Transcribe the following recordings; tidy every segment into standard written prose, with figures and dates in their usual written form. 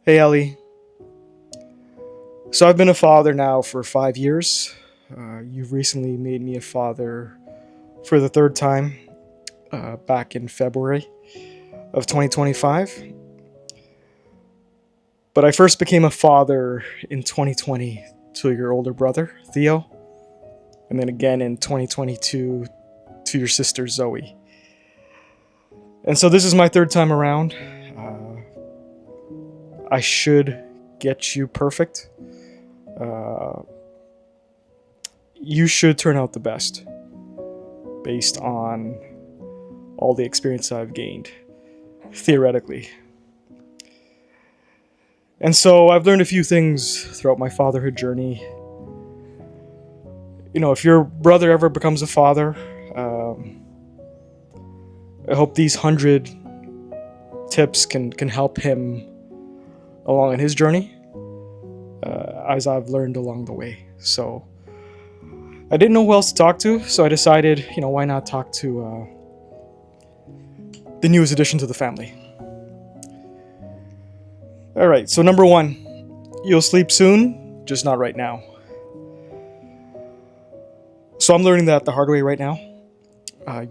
Hey Ellie. So I've been a father now for 5 years. You've recently made me a father for the third time back in February of 2025. But I first became a father in 2020 to your older brother, Theo, and then again in 2022 to your sister, Zoe. And so this is my third time around. I should get you perfect. Uh, you should turn out the best based on all the experience I've gained, theoretically. And so I've learned a few things throughout my fatherhood journey. If your brother ever becomes a father, I hope these 100 tips can help him along in his journey, as I've learned along the way. So I didn't know who else to talk to, so I decided, why not talk to the newest addition to the family. All right, so number one, you'll sleep soon, just not right now. So I'm learning that the hard way right now.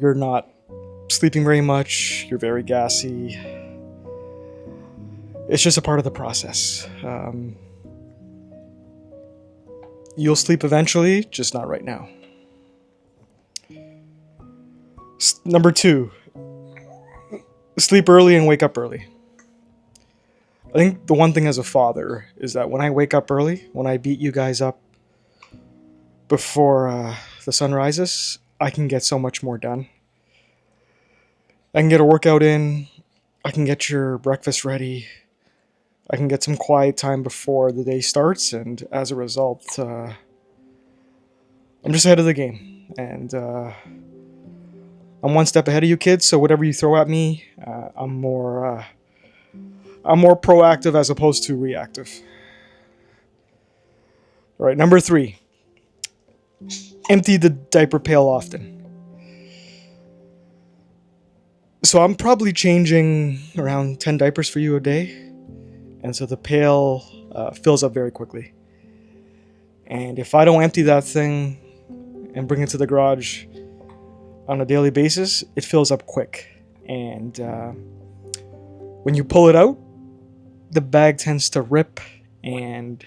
You're not sleeping very much, you're very gassy. It's just a part of the process. You'll sleep eventually, just not right now. Number two, sleep early and wake up early. I think the one thing as a father is that when I wake up early, when I beat you guys up before the sun rises, I can get so much more done. I can get a workout in, I can get your breakfast ready, I can get some quiet time before the day starts, and as a result, I'm just ahead of the game. And I'm one step ahead of you kids, so whatever you throw at me, I'm more proactive as opposed to reactive. All right, number three, empty the diaper pail often. So I'm probably changing around 10 diapers for you a day, and so the pail fills up very quickly. And if I don't empty that thing and bring it to the garage on a daily basis, it fills up quick. And when you pull it out, the bag tends to rip, and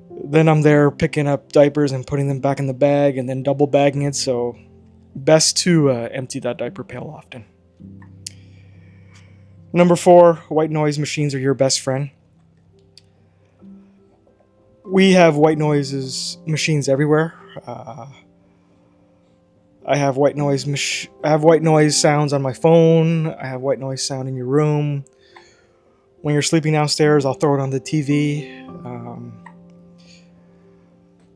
then I'm there picking up diapers and putting them back in the bag and then double bagging it. So best to empty that diaper pail often. Number four, white noise machines are your best friend. We have white noises machines everywhere. I have white noise sounds on my phone. I have white noise sound in your room. When you're sleeping downstairs, I'll throw it on the TV.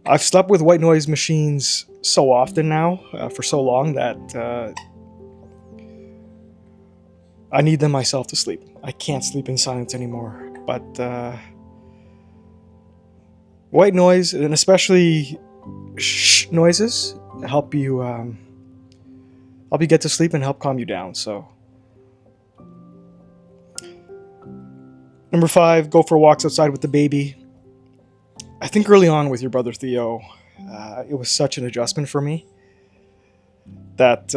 I've slept with white noise machines so often now, for so long, that I need them myself to sleep. I can't sleep in silence anymore. But white noise, and especially shh noises, help you get to sleep and help calm you down. So number five, go for walks outside with the baby. I think early on with your brother Theo, it was such an adjustment for me that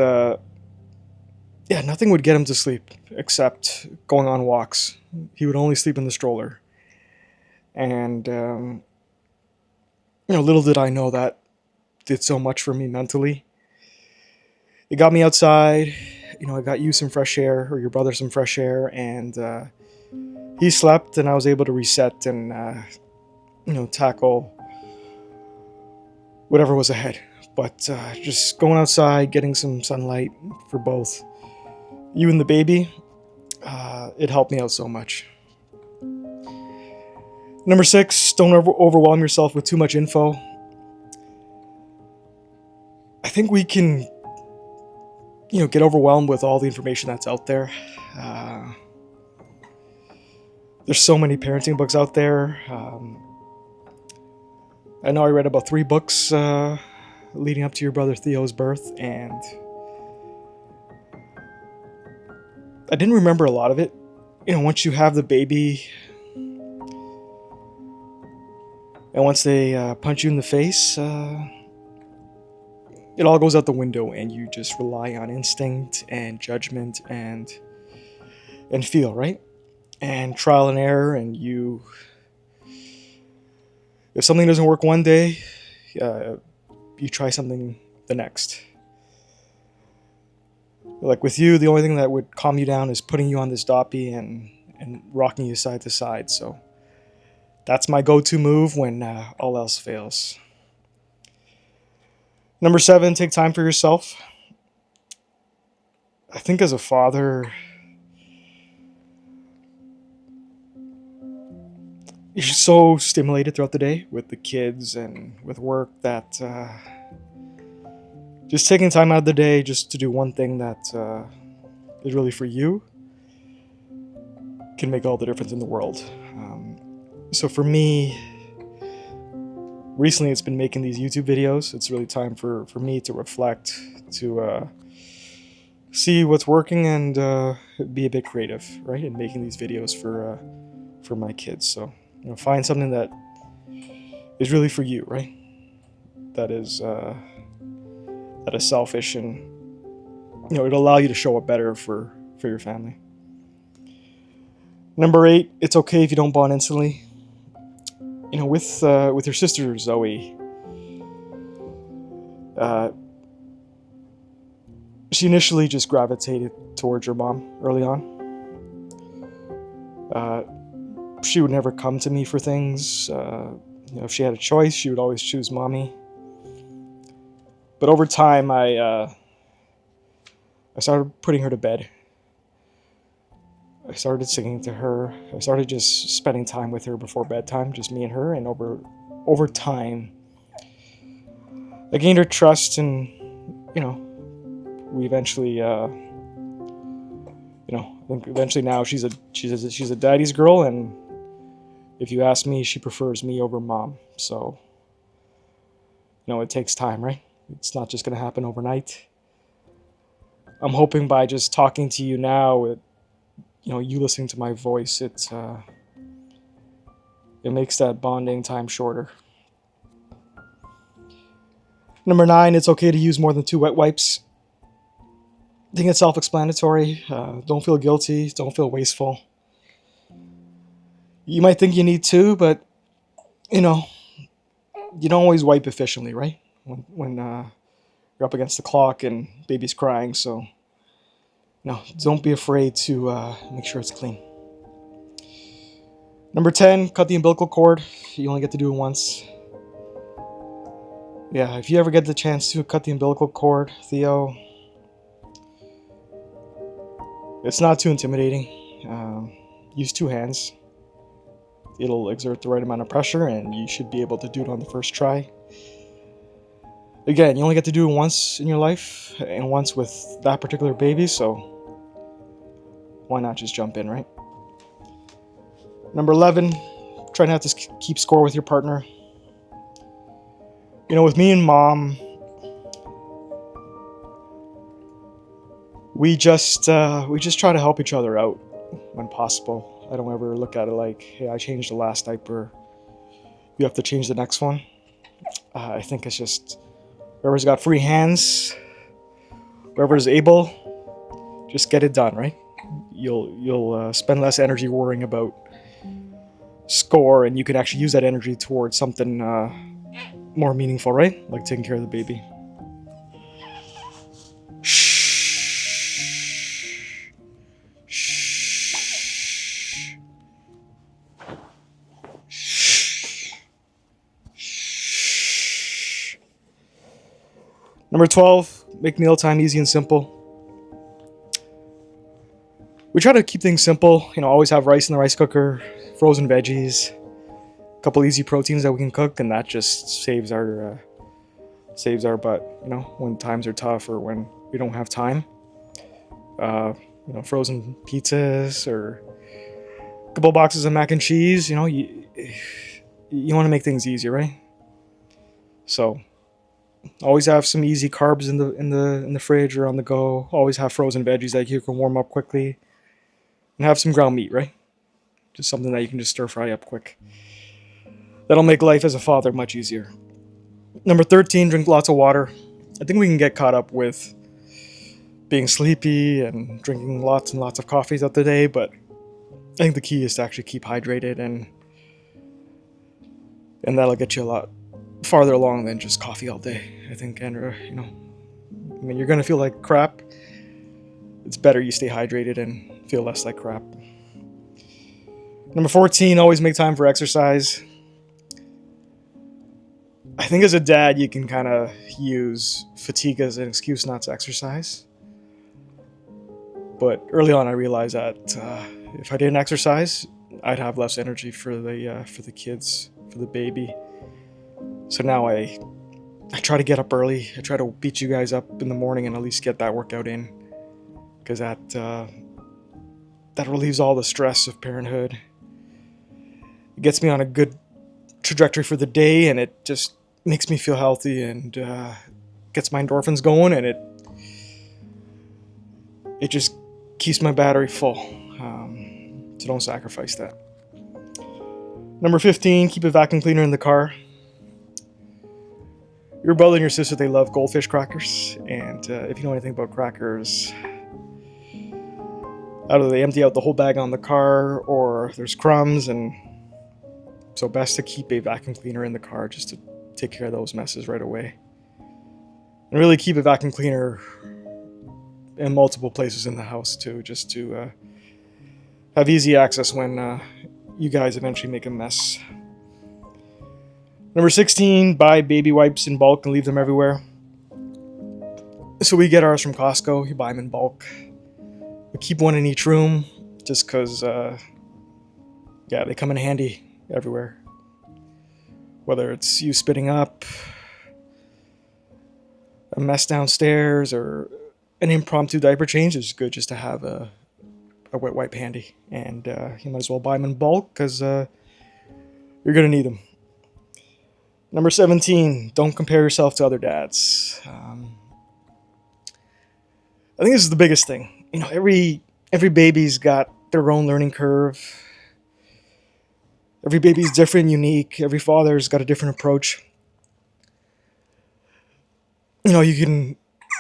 nothing would get him to sleep except going on walks. He would only sleep in the stroller. And little did I know that did so much for me mentally. It got me outside. I got you some fresh air, or your brother some fresh air, and he slept, and I was able to reset and tackle whatever was ahead. But just going outside, getting some sunlight for both you and the baby, it helped me out so much. Number six, don't overwhelm yourself with too much info. I think we can, get overwhelmed with all the information that's out there. There's so many parenting books out there. I know I read about 3 books leading up to your brother Theo's birth, and I didn't remember a lot of it, once you have the baby, and once they punch you in the face, it all goes out the window, and you just rely on instinct and judgment and feel, right? And trial and error, and if something doesn't work one day, you try something the next. Like with you, the only thing that would calm you down is putting you on this doppy and rocking you side to side. So that's my go-to move when all else fails. Number 7, take time for yourself. I think as a father, you're so stimulated throughout the day with the kids and with work that just taking time out of the day just to do one thing that is really for you can make all the difference in the world. So for me, recently it's been making these YouTube videos. It's really time for me to reflect, to see what's working, and be a bit creative, right? In making these videos for my kids. So find something that is really for you, right? That is selfish, and it'll allow you to show up better for your family. Number 8, it's okay if you don't bond instantly. With your sister Zoe, she initially just gravitated towards your mom early on. She would never come to me for things. If she had a choice, she would always choose mommy. But over time, I started putting her to bed. I started singing to her. I started just spending time with her before bedtime, just me and her. And over time, I gained her trust, and we eventually, I think eventually now she's a daddy's girl, and if you ask me, she prefers me over mom. So, it takes time, right? It's not just going to happen overnight. I'm hoping by just talking to you now, you listening to my voice, it makes that bonding time shorter. Number 9, it's okay to use more than 2 wet wipes. I think it's self-explanatory. Don't feel guilty. Don't feel wasteful. You might think you need 2, but you don't always wipe efficiently, right? When you're up against the clock and baby's crying, so don't be afraid to make sure it's clean. Number 10, cut the umbilical cord. You only get to do it once. Yeah, if you ever get the chance to cut the umbilical cord, Theo, it's not too intimidating. Use 2 hands. It'll exert the right amount of pressure, and you should be able to do it on the first try. Again, you only get to do it once in your life, and once with that particular baby, so why not just jump in, right? Number 11, try not to keep score with your partner. With me and mom, we just try to help each other out when possible. I don't ever look at it like, hey, I changed the last diaper, you have to change the next one. I think it's just whoever's got free hands, whoever's able, just get it done, right? You'll spend less energy worrying about score, and you can actually use that energy towards something more meaningful, right? Like taking care of the baby. Number 12, make mealtime easy and simple. We try to keep things simple, always have rice in the rice cooker, frozen veggies, a couple easy proteins that we can cook, and that just saves our butt, when times are tough or when we don't have time. Frozen pizzas or a couple boxes of mac and cheese, you want to make things easier, right? So always have some easy carbs in the fridge or on the go. Always have frozen veggies that you can warm up quickly. and have some ground meat, right? Just something that you can just stir fry up quick. That'll make life as a father much easier. Number 13, drink lots of water. I think we can get caught up with being sleepy and drinking lots and lots of coffee throughout the day, but I think the key is to actually keep hydrated, and that'll get you a lot farther along than just coffee all day. I think, and when you're gonna feel like crap, it's better you stay hydrated and feel less like crap. Number 14, always make time for exercise. I think as a dad, you can kind of use fatigue as an excuse not to exercise. But early on, I realized that if I didn't exercise, I'd have less energy for the kids, for the baby. So now I try to get up early. I try to beat you guys up in the morning and at least get that workout in, because that relieves all the stress of parenthood. It gets me on a good trajectory for the day, and it just makes me feel healthy and gets my endorphins going, and it just keeps my battery full. So don't sacrifice that. Number 15, keep a vacuum cleaner in the car. Your brother and your sister, they love goldfish crackers, and if you know anything about crackers, either they empty out the whole bag on the car or there's crumbs, and so best to keep a vacuum cleaner in the car just to take care of those messes right away. And really keep a vacuum cleaner in multiple places in the house too, just to have easy access when you guys eventually make a mess. Number 16, buy baby wipes in bulk and leave them everywhere. So we get ours from Costco. You buy them in bulk. We keep one in each room just because, they come in handy everywhere. Whether it's you spitting up, a mess downstairs, or an impromptu diaper change, it's good just to have a wet wipe handy. And you might as well buy them in bulk because you're going to need them. Number 17, don't compare yourself to other dads. I think this is the biggest thing. Every baby's got their own learning curve. Every baby's different, unique. Every father's got a different approach. You can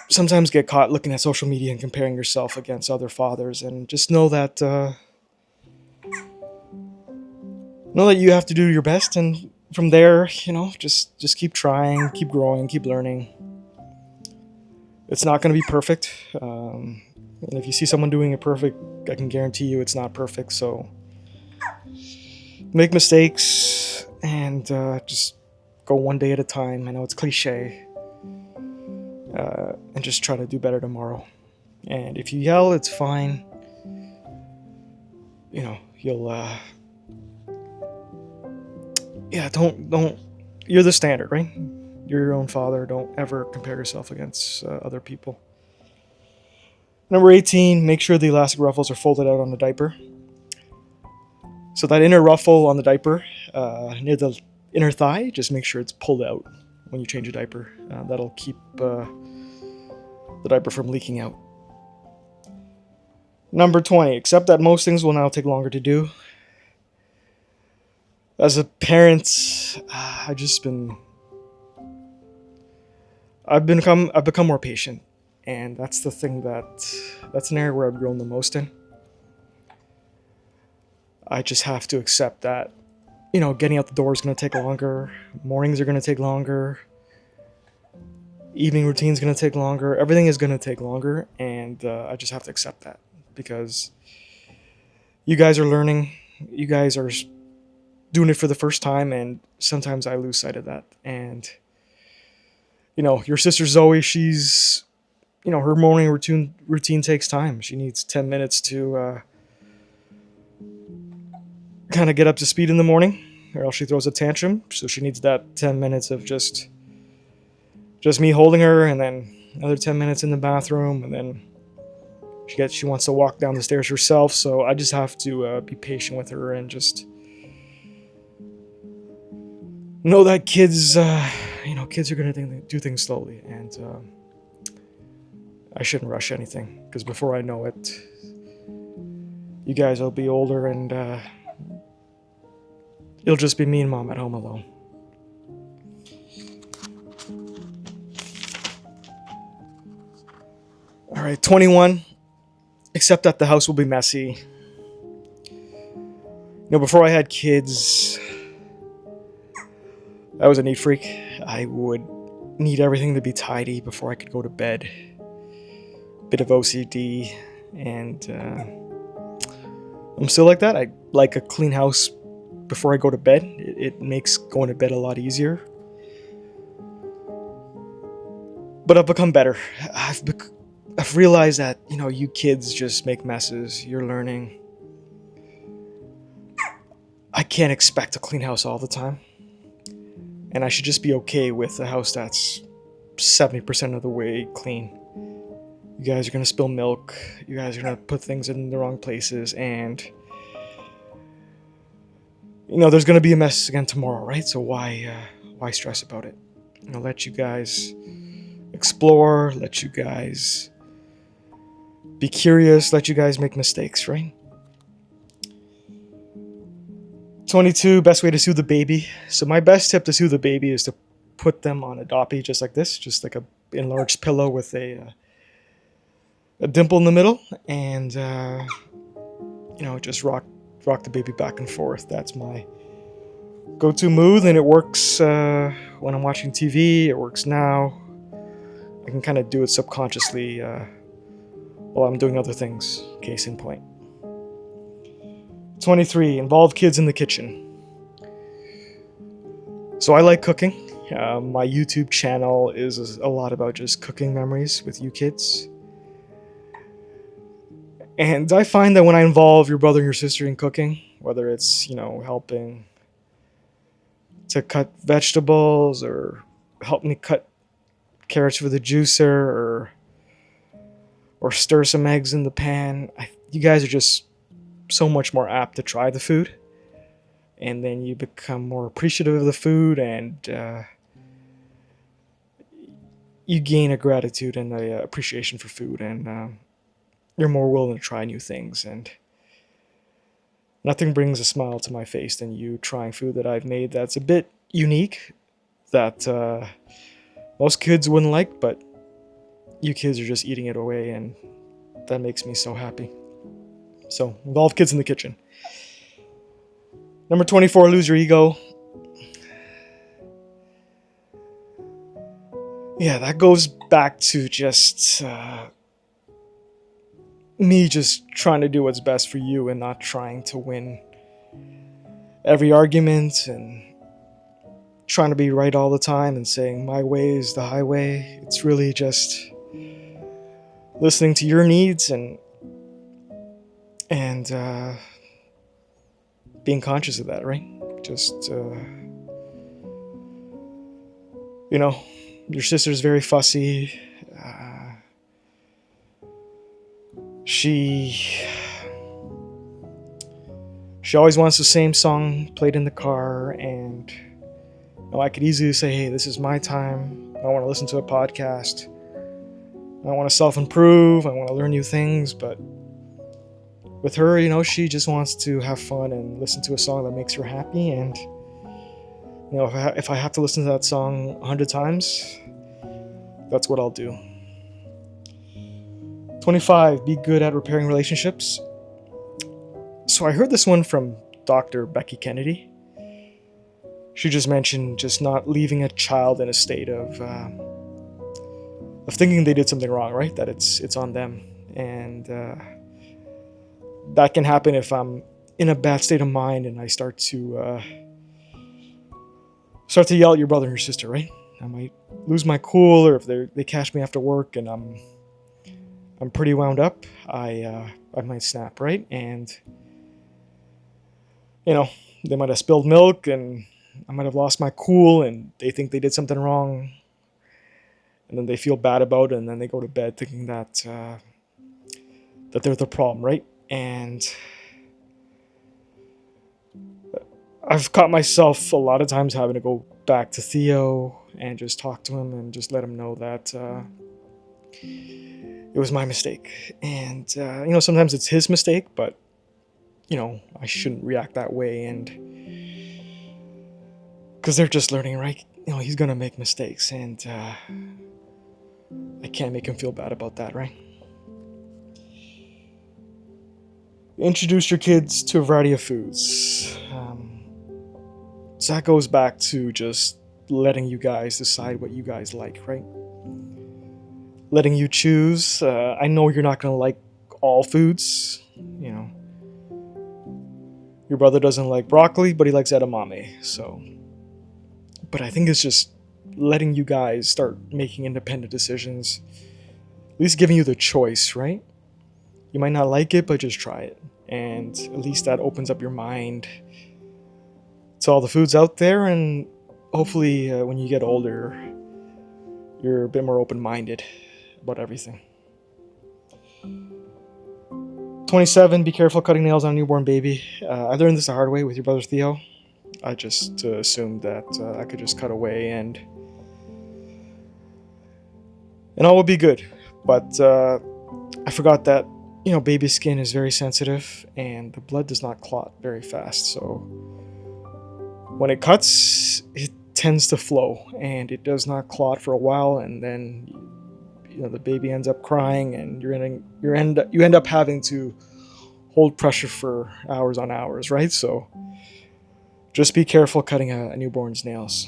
sometimes get caught looking at social media and comparing yourself against other fathers, and just know that you have to do your best, and from there, just keep trying, keep growing, keep learning. It's not going to be perfect. And if you see someone doing it perfect, I can guarantee you it's not perfect. So make mistakes and just go one day at a time. I know it's cliche. And just try to do better tomorrow. And if you yell, it's fine. You'll don't. You're the standard, right? You're your own father. Don't ever compare yourself against other people. Number 18, make sure the elastic ruffles are folded out on the diaper. So that inner ruffle on the diaper, near the inner thigh, just make sure it's pulled out when you change a diaper. That'll keep the diaper from leaking out. Number 20, accept that most things will now take longer to do. As a parent, I've become more patient, and that's the thing that's an area where I've grown the most in. I just have to accept that, getting out the door is going to take longer. Mornings are going to take longer. Evening routine is going to take longer. Everything is going to take longer, and I just have to accept that, because you guys are learning. You guys are doing it for the first time, and sometimes I lose sight of that. And your sister Zoe, she's her morning routine takes time. She needs 10 minutes to kind of get up to speed in the morning, or else she throws a tantrum. So she needs that 10 minutes of just me holding her, and then another 10 minutes in the bathroom, and then she wants to walk down the stairs herself. So I just have to be patient with her and just know that kids are going to do things slowly, and I shouldn't rush anything, because before I know it, you guys will be older and it'll just be me and mom at home alone. All right, 21. Accept that the house will be messy. Before I had kids, I was a neat freak. I would need everything to be tidy before I could go to bed. Bit of OCD, and I'm still like that. I like a clean house before I go to bed. It makes going to bed a lot easier. But I've become better. I've realized that, you kids just make messes. You're learning. I can't expect a clean house all the time. And I should just be okay with a house that's 70% of the way clean. You guys are going to spill milk. You guys are going to put things in the wrong places. And, there's going to be a mess again tomorrow, right? So why stress about it? Let you guys explore. Let you guys be curious. Let you guys make mistakes, right? 22, best way to soothe the baby. So my best tip to soothe the baby is to put them on a doppy just like this, just like a enlarged pillow with a dimple in the middle, and just rock the baby back and forth. That's my go-to move, and it works when I'm watching TV. It works now. I can kind of do it subconsciously while I'm doing other things. Case in point. 23, involve kids in the kitchen. So I like cooking. My YouTube channel is a lot about just cooking memories with you kids. And I find that when I involve your brother and your sister in cooking, whether it's, helping to cut vegetables or help me cut carrots for the juicer or stir some eggs in the pan, you guys are just so much more apt to try the food, and then you become more appreciative of the food, and you gain a gratitude and a appreciation for food, and you're more willing to try new things. And nothing brings a smile to my face than you trying food that I've made that's a bit unique, that most kids wouldn't like, but you kids are just eating it away, and that makes me so happy. So, involve kids in the kitchen. Number 24, lose your ego. Yeah, that goes back to just me just trying to do what's best for you and not trying to win every argument and trying to be right all the time and saying my way is the highway. It's really just listening to your needs and being conscious of that, right? Just, your sister's very fussy. She always wants the same song played in the car, and I could easily say, hey, this is my time. I want to listen to a podcast. I want to self-improve. I want to learn new things, but with her, she just wants to have fun and listen to a song that makes her happy. And, if I have to listen to that song 100 times, that's what I'll do. 25, be good at repairing relationships. So I heard this one from Dr. Becky Kennedy. She just mentioned just not leaving a child in a state of thinking they did something wrong, right? That it's on them. And that can happen if I'm in a bad state of mind and I start to yell at your brother and your sister, right? I might lose my cool, or if they catch me after work and I'm pretty wound up, I might snap, right? And they might have spilled milk and I might have lost my cool and they think they did something wrong, and then they feel bad about it, and then they go to bed thinking that they're the problem, right? And I've caught myself a lot of times having to go back to Theo and just talk to him and just let him know that it was my mistake. And sometimes it's his mistake, but I shouldn't react that way, and because they're just learning, right? He's gonna make mistakes, and I can't make him feel bad about that, right? Introduce your kids to a variety of foods. So that goes back to just letting you guys decide what you guys like, right? Letting you choose. I know you're not gonna like all foods. Your brother doesn't like broccoli, but he likes edamame. But I think it's just letting you guys start making independent decisions. At least giving you the choice, right? You might not like it, but just try it. And at least that opens up your mind to all the foods out there. And hopefully, when you get older, you're a bit more open-minded about everything. 27, be careful cutting nails on a newborn baby. I learned this the hard way with your brother Theo. I just assumed that I could just cut away and all would be good. But I forgot that, baby skin is very sensitive and the blood does not clot very fast. So when it cuts, it tends to flow and it does not clot for a while, and then the baby ends up crying, and you end up having to hold pressure for hours on hours, right? So just be careful cutting a newborn's nails.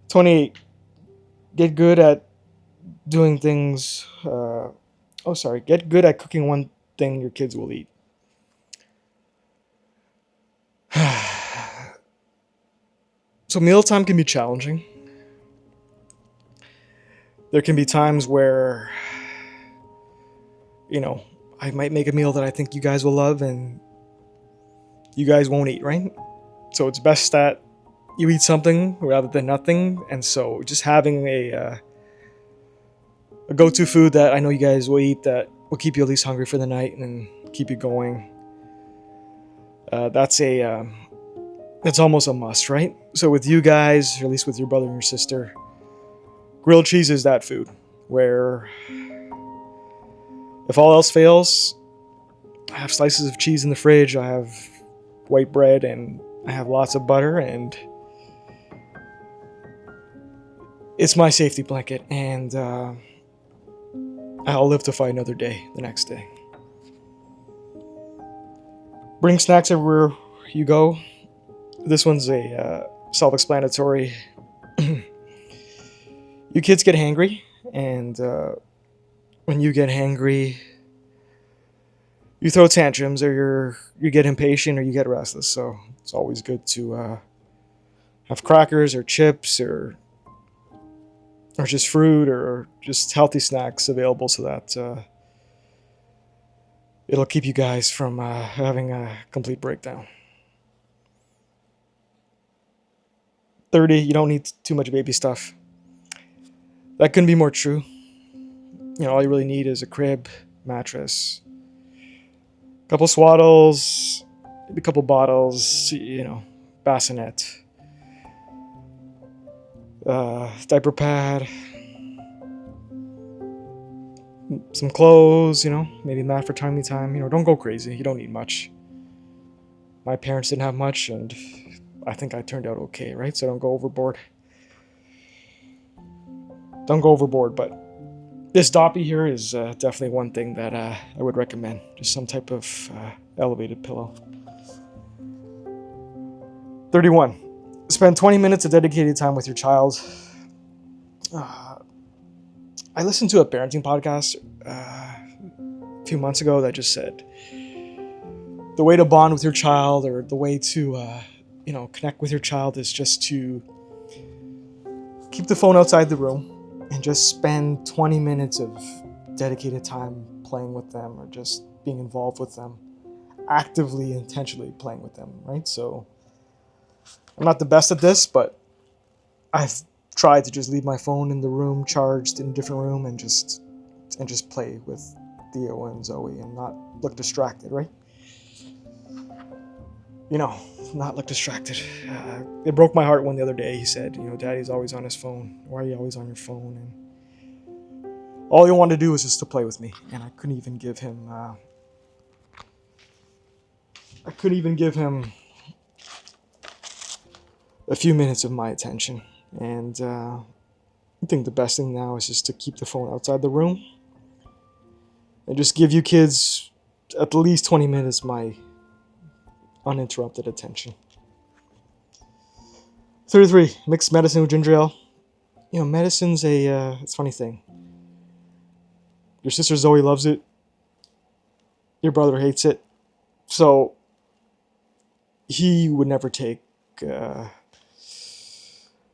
28, get good at doing things. Get good at cooking one thing your kids will eat. So mealtime can be challenging. There can be times where, I might make a meal that I think you guys will love and you guys won't eat, right? So it's best that you eat something rather than nothing. And so just having a go-to food that I know you guys will eat that will keep you at least hungry for the night and keep you going. That's almost a must, right? So with you guys, or at least with your brother and your sister, grilled cheese is that food where if all else fails, I have slices of cheese in the fridge, I have white bread, and I have lots of butter, and it's my safety blanket, and I'll live to fight another day the next day. Bring snacks everywhere you go. This one's a self-explanatory. You kids get hangry, and when you get hangry, you throw tantrums, or you get impatient, or you get restless. So it's always good to have crackers or chips or just fruit or just healthy snacks available, so that it'll keep you guys from having a complete breakdown. 30, you don't need too much baby stuff. That couldn't be more true. All you really need is a crib, mattress, a couple swaddles, maybe a couple bottles, bassinet, diaper pad, some clothes, maybe mat for time to time. Don't go crazy. You don't need much. My parents didn't have much, and I think I turned out okay, right? So don't go overboard. But this Doppy here is definitely one thing that I would recommend. Just some type of elevated pillow. 31. Spend 20 minutes of dedicated time with your child. I listened to a parenting podcast a few months ago that just said the way to bond with your child, or the way to connect with your child, is just to keep the phone outside the room and just spend 20 minutes of dedicated time playing with them, or just being involved with them, actively, intentionally playing with them, right? So I'm not the best at this, but I've tried to just leave my phone in the room, charged in a different room, and just play with Theo and Zoe and not look distracted, right? Not look distracted. It broke my heart when the other day he said, Daddy's always on his phone. Why are you always on your phone? And all he wanted to do was just to play with me, and I couldn't even give him I couldn't even give him a few minutes of my attention. And I think the best thing now is just to keep the phone outside the room and just give you kids at least 20 minutes my uninterrupted attention. 33. Mix medicine with ginger ale. Medicine's it's a funny thing. Your sister Zoe loves it. Your brother hates it. So he would never take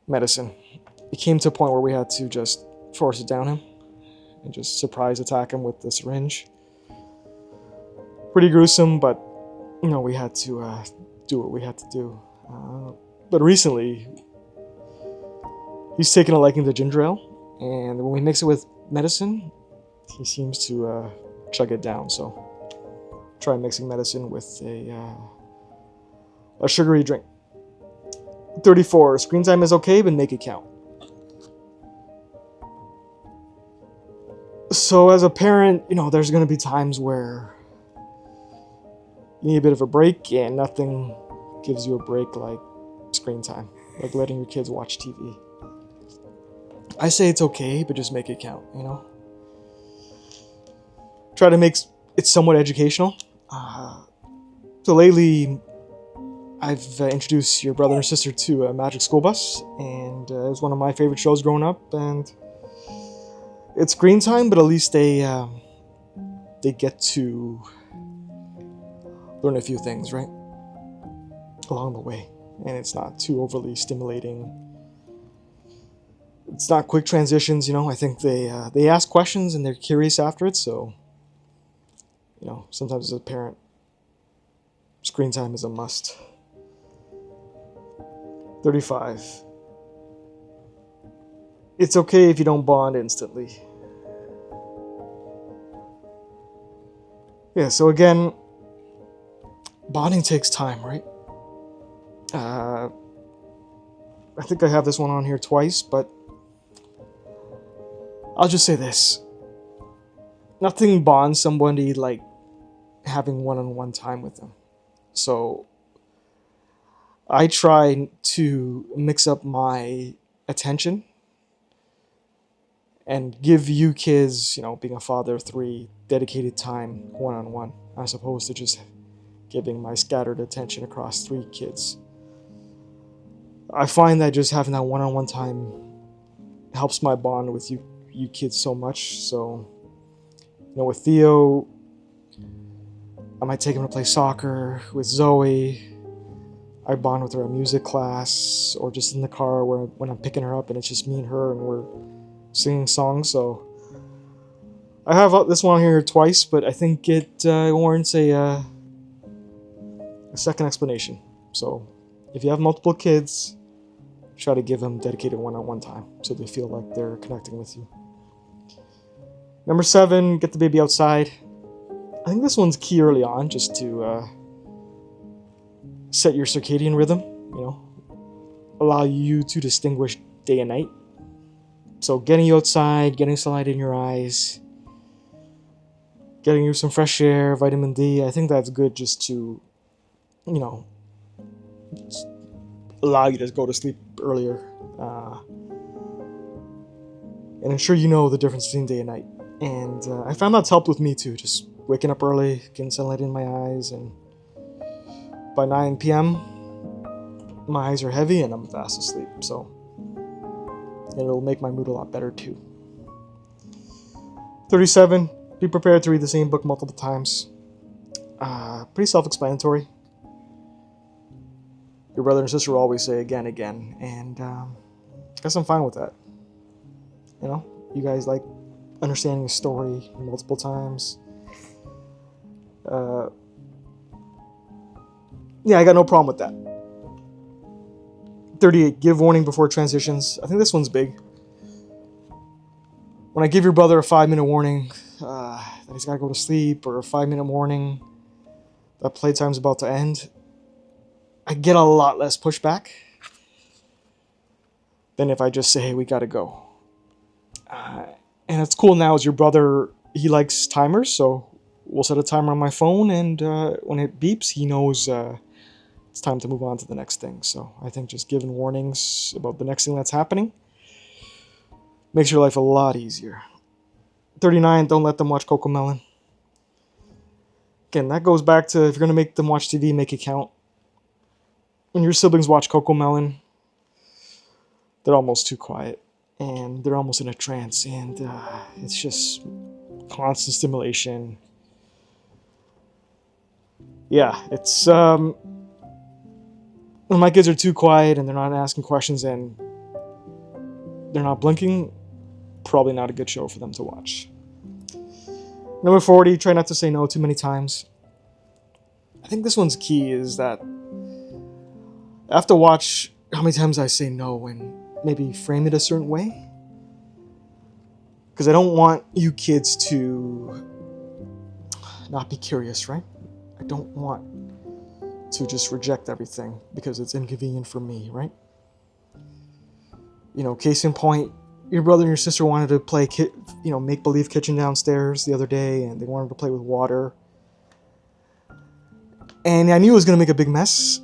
medicine. It came to a point where we had to just force it down him and just surprise attack him with the syringe. Pretty gruesome, but we had to do what we had to do. But recently, he's taken a liking to ginger ale, and when we mix it with medicine, he seems to chug it down. So try mixing medicine with a sugary drink. 34. Screen time is okay, but make it count. So as a parent, there's going to be times where you need a bit of a break, and nothing gives you a break like screen time, like letting your kids watch TV. I say it's okay, but just make it count, Try to make it somewhat educational. So lately, I've introduced your brother and sister to Magic School Bus, and it was one of my favorite shows growing up, and it's screen time, but at least they get to learn a few things, right? Along the way. And it's not too overly stimulating. It's not quick transitions, I think they ask questions and they're curious after it, so sometimes as a parent, screen time is a must. 35. It's okay if you don't bond instantly. Yeah, so again, bonding takes time, right? I think I have this one on here twice, but I'll just say this. Nothing bonds somebody like having one-on-one time with them. So I try to mix up my attention and give you kids, being a father of 3, dedicated time one-on-one, as opposed to just giving my scattered attention across 3 kids. I find that just having that one-on-one time helps my bond with you kids so much. So, with Theo, I might take him to play soccer. With Zoe, I bond with her at music class, or just in the car when I'm picking her up and it's just me and her and we're singing songs. So I have this one here twice, but I think it warrants a second explanation. So if you have multiple kids, try to give them dedicated one-on-one time so they feel like they're connecting with you. Number 7, get the baby outside. I think this one's key early on, just to set your circadian rhythm, allow you to distinguish day and night. So getting you outside, getting sunlight in your eyes, getting you some fresh air, vitamin D, I think that's good just to, allow you to go to sleep earlier and ensure you know the difference between day and night. And I found that's helped with me too, just waking up early, getting sunlight in my eyes, and by 9 p.m. my eyes are heavy and I'm fast asleep. So it'll make my mood a lot better too. 37, be prepared to read the same book multiple times. Pretty self-explanatory. Your brother and sister will always say again, and I guess I'm fine with that. You guys like understanding a story multiple times. Yeah, I got no problem with that. 38, give warning before transitions. I think this one's big. When I give your brother a 5-minute warning that he's got to go to sleep, or a 5-minute warning that playtime's about to end, I get a lot less pushback than if I just say, hey, we got to go. And it's cool now is your brother, he likes timers, so we'll set a timer on my phone, and when it beeps, he knows it's time to move on to the next thing. So I think just giving warnings about the next thing that's happening makes your life a lot easier. 39, don't let them watch Cocomelon. Again, that goes back to, if you're going to make them watch TV, make it count. When your siblings watch Cocomelon, they're almost too quiet, and they're almost in a trance, and it's just constant stimulation. Yeah, it's when my kids are too quiet and they're not asking questions and they're not blinking, probably not a good show for them to watch. Number 40, try not to say no too many times. I think this one's key, is that I have to watch how many times I say no and maybe frame it a certain way. Because I don't want you kids to not be curious, right? I don't want to just reject everything because it's inconvenient for me, right? Case in point, your brother and your sister wanted to play, make-believe kitchen downstairs the other day, and they wanted to play with water. And I knew it was going to make a big mess,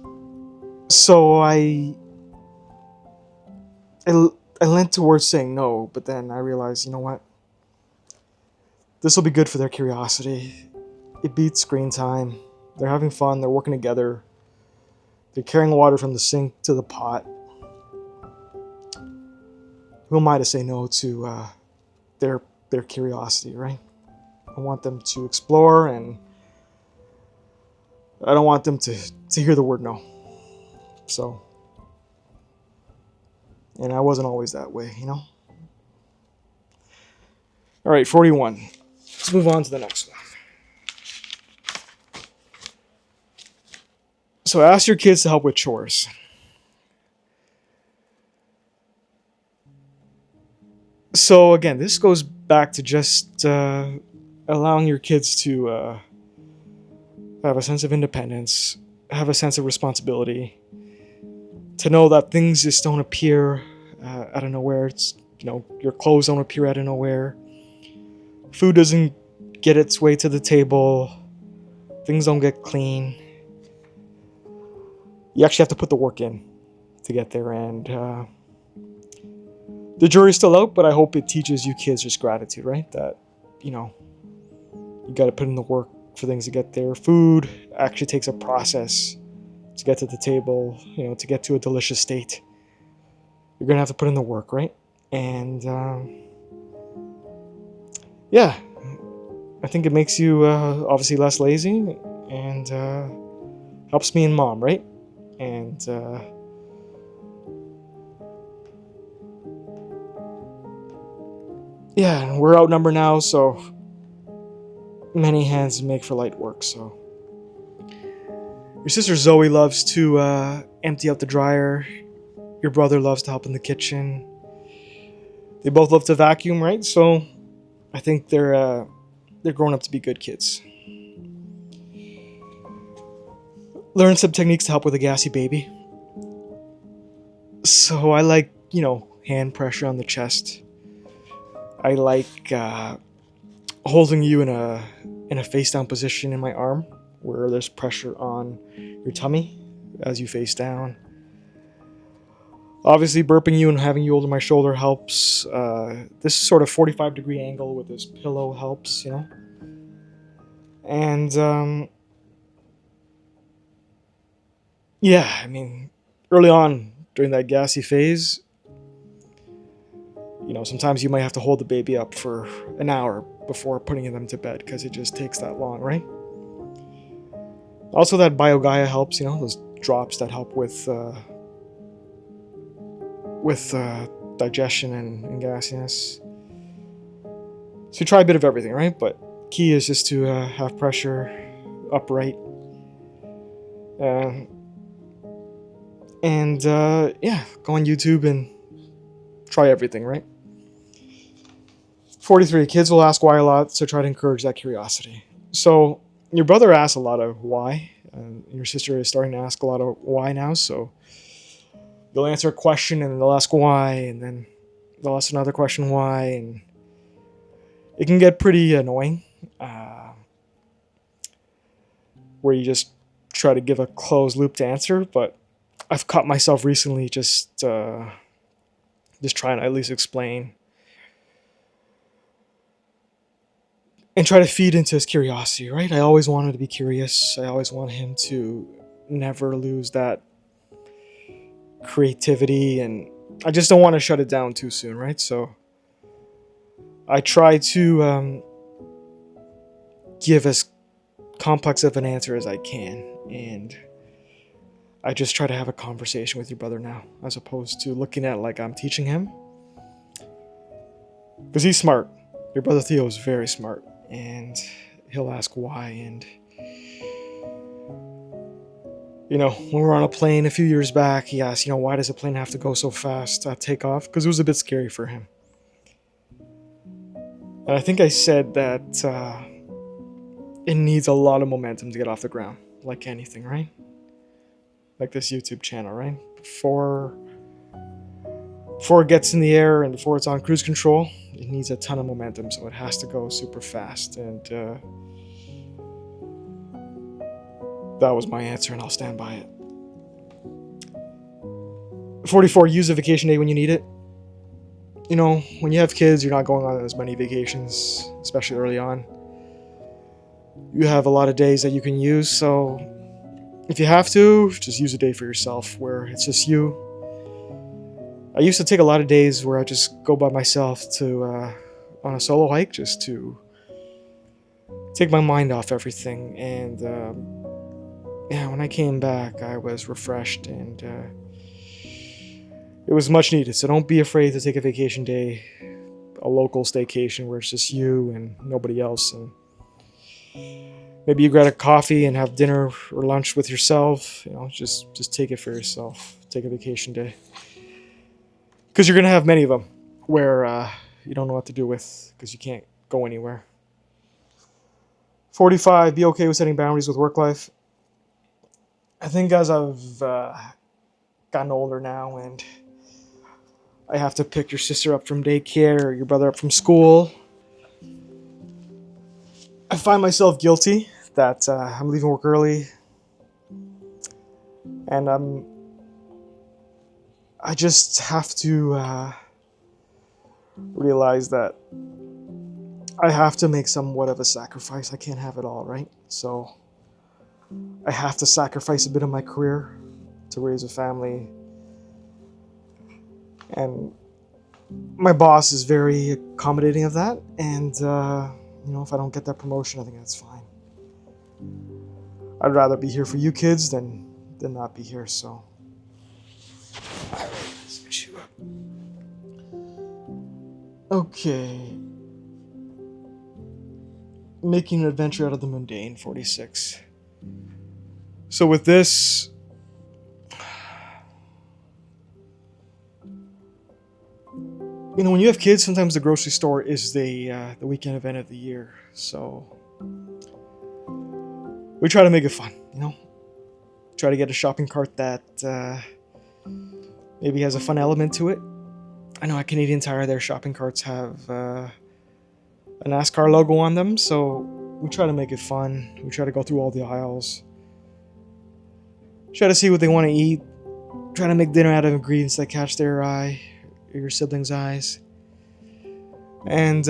so I leant towards saying no, but then I realized, you know what? This will be good for their curiosity. It beats screen time. They're having fun. They're working together. They're carrying water from the sink to the pot. Who am I to say no to their curiosity, right? I want them to explore, and I don't want them to hear the word no. So, and I wasn't always that way, All right, 41. Let's move on to the next one. So ask your kids to help with chores. So again, this goes back to just allowing your kids to have a sense of independence, have a sense of responsibility, to know that things just don't appear out of nowhere. It's, your clothes don't appear out of nowhere. Food doesn't get its way to the table. Things don't get clean. You actually have to put the work in to get there, and the jury's still out, but I hope it teaches you kids just gratitude, right? That, you got to put in the work for things to get there. Food actually takes a process to get to the table, to get to a delicious state. You're going to have to put in the work, right? And, yeah, I think it makes you obviously less lazy, and helps me and mom, right? And yeah, we're outnumbered now, so many hands make for light work. So your sister Zoe loves to empty out the dryer. Your brother loves to help in the kitchen. They both love to vacuum, right? So I think they're growing up to be good kids. Learn some techniques to help with a gassy baby. So I like, hand pressure on the chest. I like holding you in a face down position in my arm, where there's pressure on your tummy as you face down. Obviously, burping you and having you over my shoulder helps. This sort of 45-degree angle with this pillow helps, And yeah, I mean, early on during that gassy phase, sometimes you might have to hold the baby up for an hour before putting them to bed, because it just takes that long, right? Also, that BioGaia helps, those drops that help with digestion and gassiness. So you try a bit of everything, right? But key is just to have pressure upright. Yeah, go on YouTube and try everything, right? 43, kids will ask why a lot, so try to encourage that curiosity. So your brother asks a lot of why, and your sister is starting to ask a lot of why now, so they'll answer a question and they'll ask why, and then they'll ask another question why, and it can get pretty annoying. where you just try to give a closed looped answer, but I've caught myself recently just trying to at least explain and try to feed into his curiosity, right? I always wanted to be curious. I always want him to never lose that creativity, and I just don't want to shut it down too soon, right? So I try to give as complex of an answer as I can, and I just try to have a conversation with your brother now, as opposed to looking at it like I'm teaching him. Because he's smart. Your brother Theo is very smart, and he'll ask why. And when we were on a plane a few years back, he asked, why does a plane have to go so fast at takeoff? Because it was a bit scary for him. And I think I said that it needs a lot of momentum to get off the ground, like anything, right? Like this YouTube channel, right? Before it gets in the air and before it's on cruise control, it needs a ton of momentum, so it has to go super fast. And that was my answer, and I'll stand by it. 44, use a vacation day when you need it. When you have kids, you're not going on as many vacations, especially early on. You have a lot of days that you can use, so if you have to, just use a day for yourself where it's just you. I used to take a lot of days where I just go by myself to on a solo hike, just to take my mind off everything. And when I came back, I was refreshed, and it was much needed. So don't be afraid to take a vacation day, a local staycation where it's just you and nobody else. And maybe you grab a coffee and have dinner or lunch with yourself. Just take it for yourself. Take a vacation day. Because you're going to have many of them where you don't know what to do with because you can't go anywhere. 45, be okay with setting boundaries with work life. I think as I've gotten older now and I have to pick your sister up from daycare or your brother up from school, I find myself guilty that I'm leaving work early, and I just have to realize that I have to make somewhat of a sacrifice. I can't have it all, right? So I have to sacrifice a bit of my career to raise a family. And my boss is very accommodating of that. And, if I don't get that promotion, I think that's fine. I'd rather be here for you kids than not be here, so. Switch you up. Okay. Making an adventure out of the mundane, 46. So with this, when you have kids, sometimes the grocery store is the weekend event of the year. So we try to make it fun, Try to get a shopping cart that maybe has a fun element to it. I know at Canadian Tire, their shopping carts have a NASCAR logo on them, so we try to make it fun. We try to go through all the aisles. Try to see what they want to eat. Try to make dinner out of ingredients that catch their eye, or your siblings' eyes. And,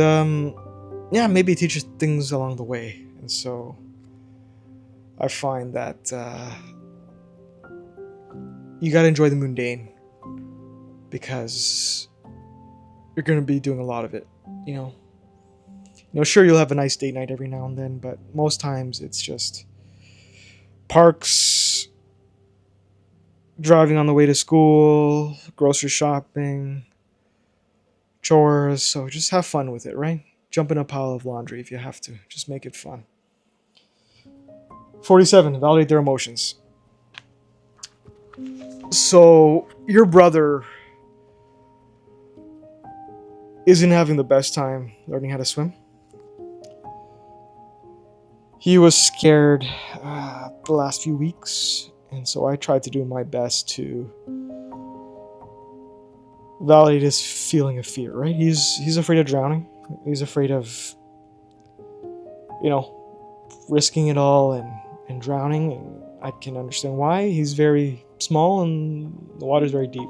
maybe teach us things along the way. And so I find that you gotta enjoy the mundane because you're gonna be doing a lot of it, Sure, you'll have a nice date night every now and then, but most times it's just parks, driving on the way to school, grocery shopping, chores. So just have fun with it, right? Jump in a pile of laundry if you have to. Just make it fun. 47, validate their emotions. So your brother isn't having the best time learning how to swim. He was scared the last few weeks, and so I tried to do my best to validate his feeling of fear, right? He's afraid of drowning. He's afraid of, risking it all and and drowning, and I can understand why. He's very small and the water's very deep.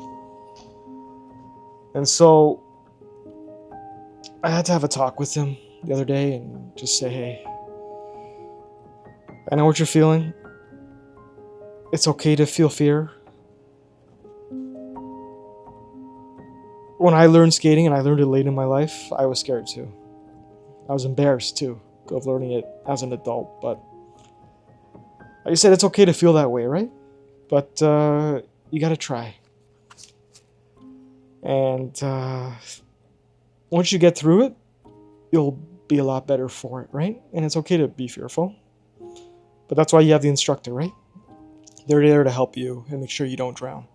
And so I had to have a talk with him the other day and just say, hey, I know what you're feeling. It's okay to feel fear. When I learned skating, and I learned it late in my life, I was scared too. I was embarrassed too of learning it as an adult. But like I said, it's okay to feel that way, right? But you gotta try. And once you get through it, you'll be a lot better for it, right? And it's okay to be fearful. But that's why you have the instructor, right? They're there to help you and make sure you don't drown.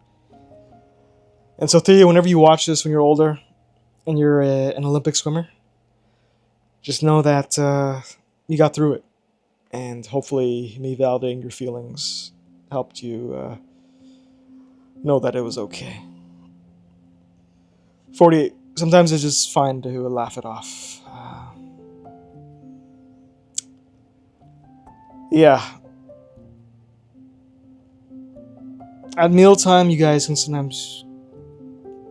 And so, Thea, whenever you watch this when you're older and you're an Olympic swimmer, just know that you got through it. And hopefully, me validating your feelings helped you know that it was okay. 48. Sometimes it's just fine to laugh it off. Yeah. At mealtime, you guys can sometimes,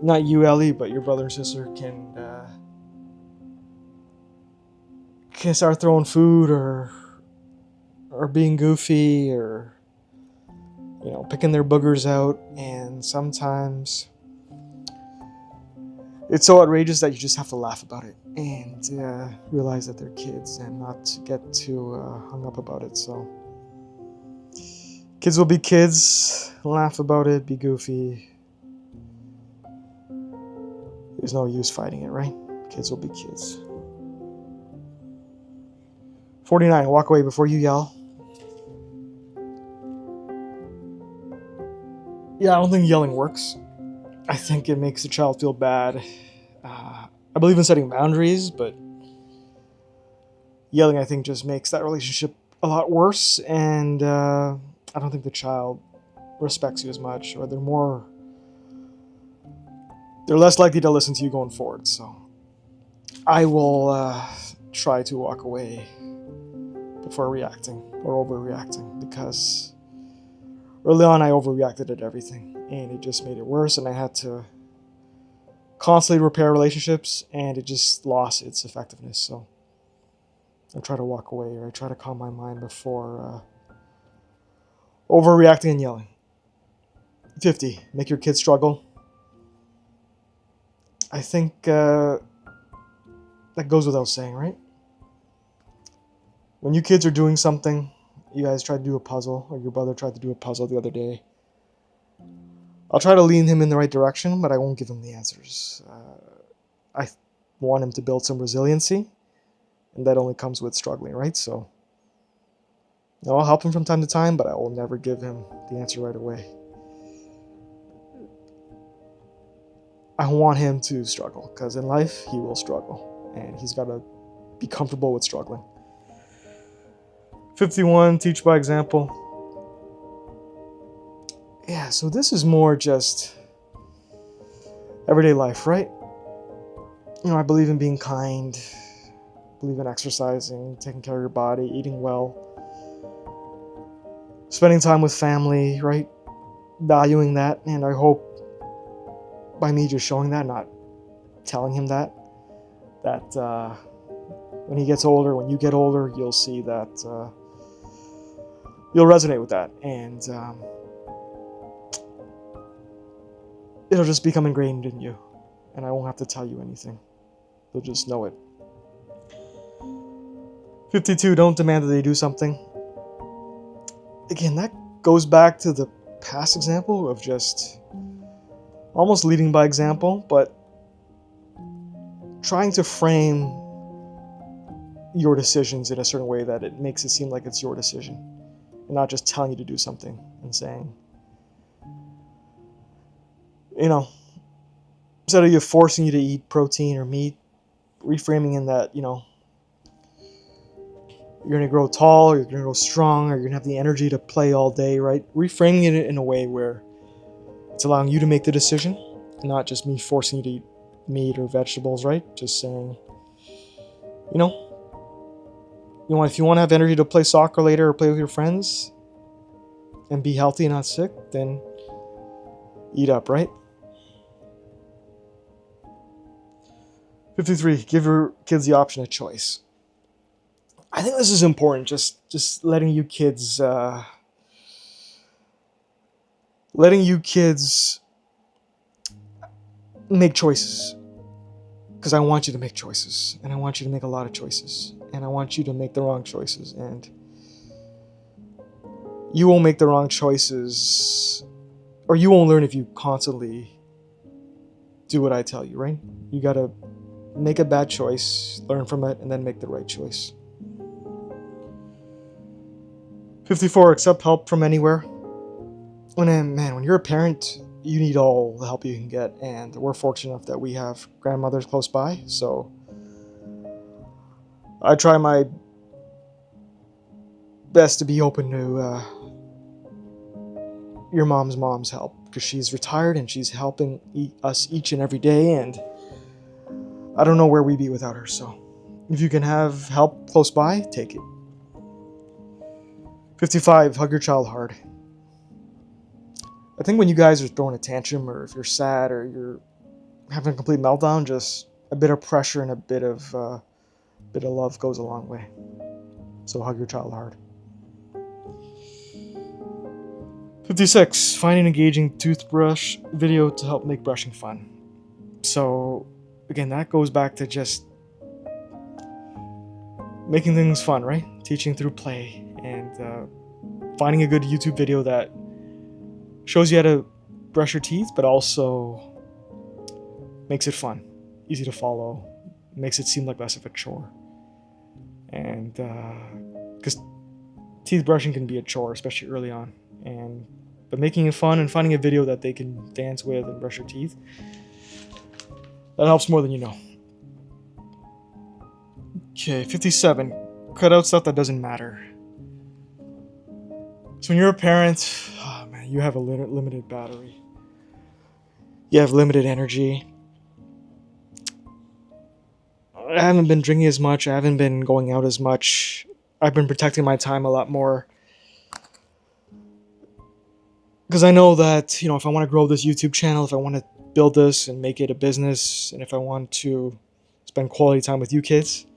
not you, Ellie, but your brother and sister can start throwing food or being goofy or picking their boogers out, and sometimes it's so outrageous that you just have to laugh about it and realize that they're kids and not get too hung up about it. So kids will be kids, laugh about it, be goofy. There's no use fighting it, right? Kids will be kids. 49, walk away before you yell. Yeah, I don't think yelling works. I think it makes the child feel bad. I believe in setting boundaries, but yelling, I think, just makes that relationship a lot worse, and I don't think the child respects you as much, or they're less likely to listen to you going forward. So I will try to walk away before reacting or overreacting, because early on I overreacted at everything and it just made it worse, and I had to constantly repair relationships and it just lost its effectiveness. So I try to walk away, or I try to calm my mind before overreacting and yelling. 50, make your kids struggle. I think that goes without saying, right? When you kids are doing something, you guys tried to do a puzzle, or your brother tried to do a puzzle the other day, I'll try to lean him in the right direction, but I won't give him the answers. I want him to build some resiliency, and that only comes with struggling, right? So I'll help him from time to time, but I will never give him the answer right away. I want him to struggle, because in life, he will struggle, and he's got to be comfortable with struggling. 51, teach by example. Yeah, so this is more just everyday life, right? I believe in being kind, believe in exercising, taking care of your body, eating well, spending time with family, right? Valuing that, and I hope by me just showing that, not telling him that when he gets older, when you get older, you'll see that you'll resonate with that, and it'll just become ingrained in you, and I won't have to tell you anything. You'll just know it. 52, don't demand that they do something. Again, that goes back to the past example of just almost leading by example, but trying to frame your decisions in a certain way that it makes it seem like it's your decision, and not just telling you to do something and saying, instead of you forcing you to eat protein or meat, reframing in that, you're going to grow tall, or you're going to grow strong, or you're going to have the energy to play all day, right? Reframing it in a way where it's allowing you to make the decision, not just me forcing you to eat meat or vegetables, right? Just saying, if you want to have energy to play soccer later or play with your friends and be healthy and not sick, then eat up, right? 53, give your kids the option of choice. I think this is important. Just letting you kids make choices, because I want you to make choices, and I want you to make a lot of choices, and I want you to make the wrong choices, and you won't make the wrong choices, or you won't learn if you constantly do what I tell you, right? You gotta make a bad choice, learn from it, and then make the right choice. 54, accept help from anywhere. When you're a parent, you need all the help you can get, and we're fortunate enough that we have grandmothers close by, so I try my best to be open to your mom's help, because she's retired and she's helping us each and every day, and I don't know where we'd be without her. So if you can have help close by, take it. 55, hug your child hard. I think when you guys are throwing a tantrum, or if you're sad, or you're having a complete meltdown, just a bit of pressure and a bit of love goes a long way. So hug your child hard. 56, find an engaging toothbrush video to help make brushing fun. So again, that goes back to just making things fun, right? Teaching through play, and finding a good YouTube video that shows you how to brush your teeth, but also makes it fun, easy to follow, makes it seem like less of a chore. And because teeth brushing can be a chore, especially early on, but making it fun and finding a video that they can dance with and brush your teeth, that helps more than you know. Okay, 57, cut out stuff that doesn't matter. So when you're a parent, oh man, you have a limited battery. You have limited energy. I haven't been drinking as much. I haven't been going out as much. I've been protecting my time a lot more. Because I know that, if I want to grow this YouTube channel, if I want to build this and make it a business, and if I want to spend quality time with you kids,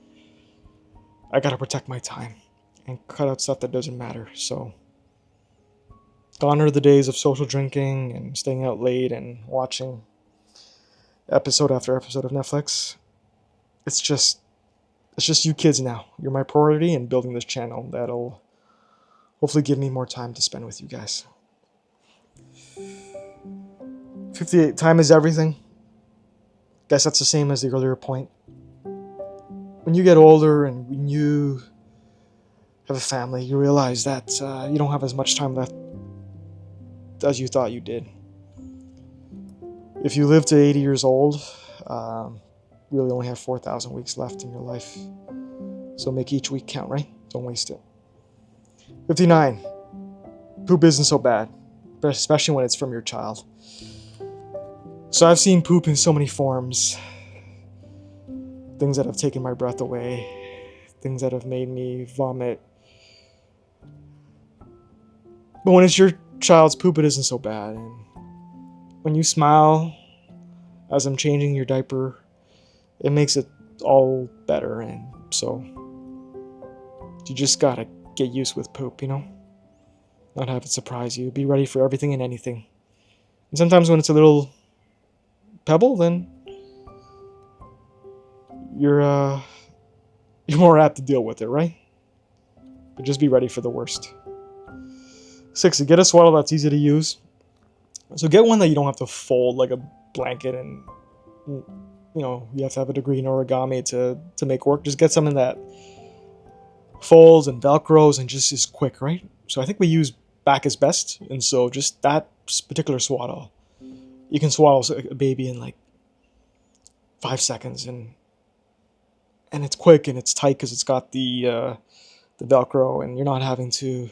I gotta protect my time and cut out stuff that doesn't matter. So gone are the days of social drinking and staying out late and watching episode after episode of Netflix. It's just you kids now. You're my priority, and building this channel that'll hopefully give me more time to spend with you guys. 58, time is everything. Guess that's the same as the earlier point. When you get older and when you have a family, you realize that you don't have as much time left as you thought you did. If you live to 80 years old, you really only have 4,000 weeks left in your life. So make each week count, right? Don't waste it. 59, poop isn't so bad, especially when it's from your child. So I've seen poop in so many forms. Things that have taken my breath away, things that have made me vomit. But when it's your child's poop, it isn't so bad. And when you smile as I'm changing your diaper, it makes it all better. And so you just gotta get used with poop, not have it surprise you. Be ready for everything and anything. And sometimes when it's a little pebble, then you're more apt to deal with it, right? But just be ready for the worst. 60, get a swaddle that's easy to use. So get one that you don't have to fold like a blanket, and you have to have a degree in origami to make work. Just get something that folds and velcros and just is quick, right? So I think we use back is best, and so just that particular swaddle, you can swaddle a baby in like 5 seconds, and it's quick and it's tight because it's got the velcro, and you're not having to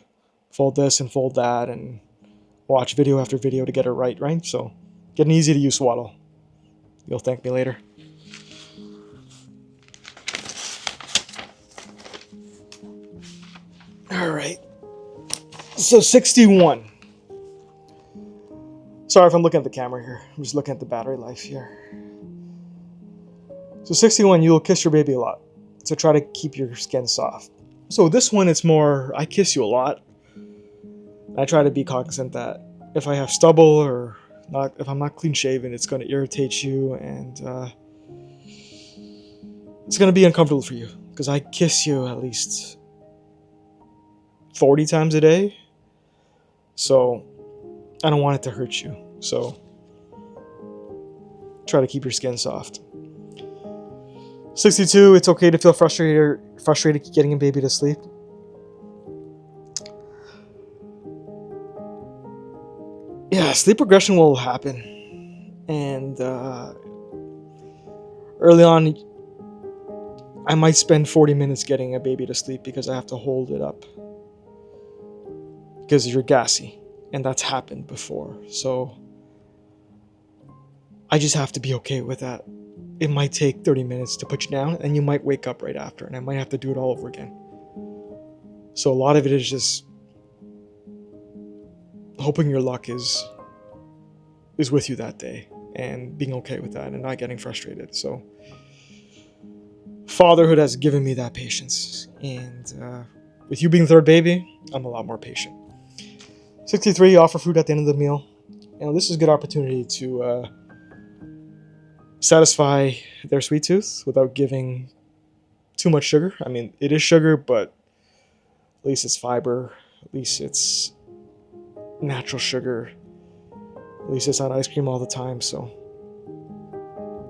fold this and fold that and watch video after video to get it right? So get an easy to use swaddle. You'll thank me later. All right. So 61. Sorry if I'm looking at the camera here. I'm just looking at the battery life here. So 61, you'll kiss your baby a lot. So try to keep your skin soft. So this one, it's more, I kiss you a lot. I try to be cognizant that if I have stubble or not, if I'm not clean shaven, it's going to irritate you and it's going to be uncomfortable for you because I kiss you at least 40 times a day. So I don't want it to hurt you. So try to keep your skin soft. 62, it's okay to feel frustrated getting a baby to sleep. Yeah, sleep regression will happen. And early on, I might spend 40 minutes getting a baby to sleep because I have to hold it up. Because you're gassy. And that's happened before. So I just have to be okay with that. It might take 30 minutes to put you down, and you might wake up right after, and I might have to do it all over again. So a lot of it is just hoping your luck is with you that day, and being okay with that, and not getting frustrated. So fatherhood has given me that patience, and with you being the third baby, I'm a lot more patient. 63, offer food at the end of the meal. This is a good opportunity to satisfy their sweet tooth without giving too much sugar. I mean, it is sugar, but at least it's fiber. At least it's natural sugar. At least it's not ice cream all the time. So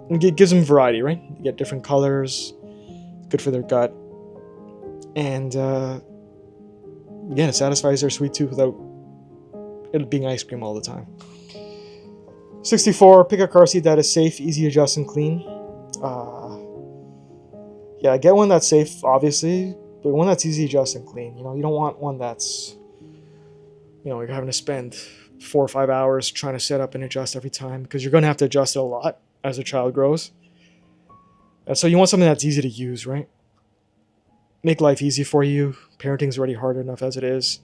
it gives them variety, right? You get different colors. Good for their gut. And again, it satisfies their sweet tooth without it being ice cream all the time. 64, pick a car seat that is safe, easy to adjust, and clean. Yeah, get one that's safe, obviously, but one that's easy to adjust and clean. You don't want one that's, you're having to spend 4 or 5 hours trying to set up and adjust every time, because you're going to have to adjust it a lot as the child grows. And so you want something that's easy to use, right? Make life easy for you. Parenting's already hard enough as it is.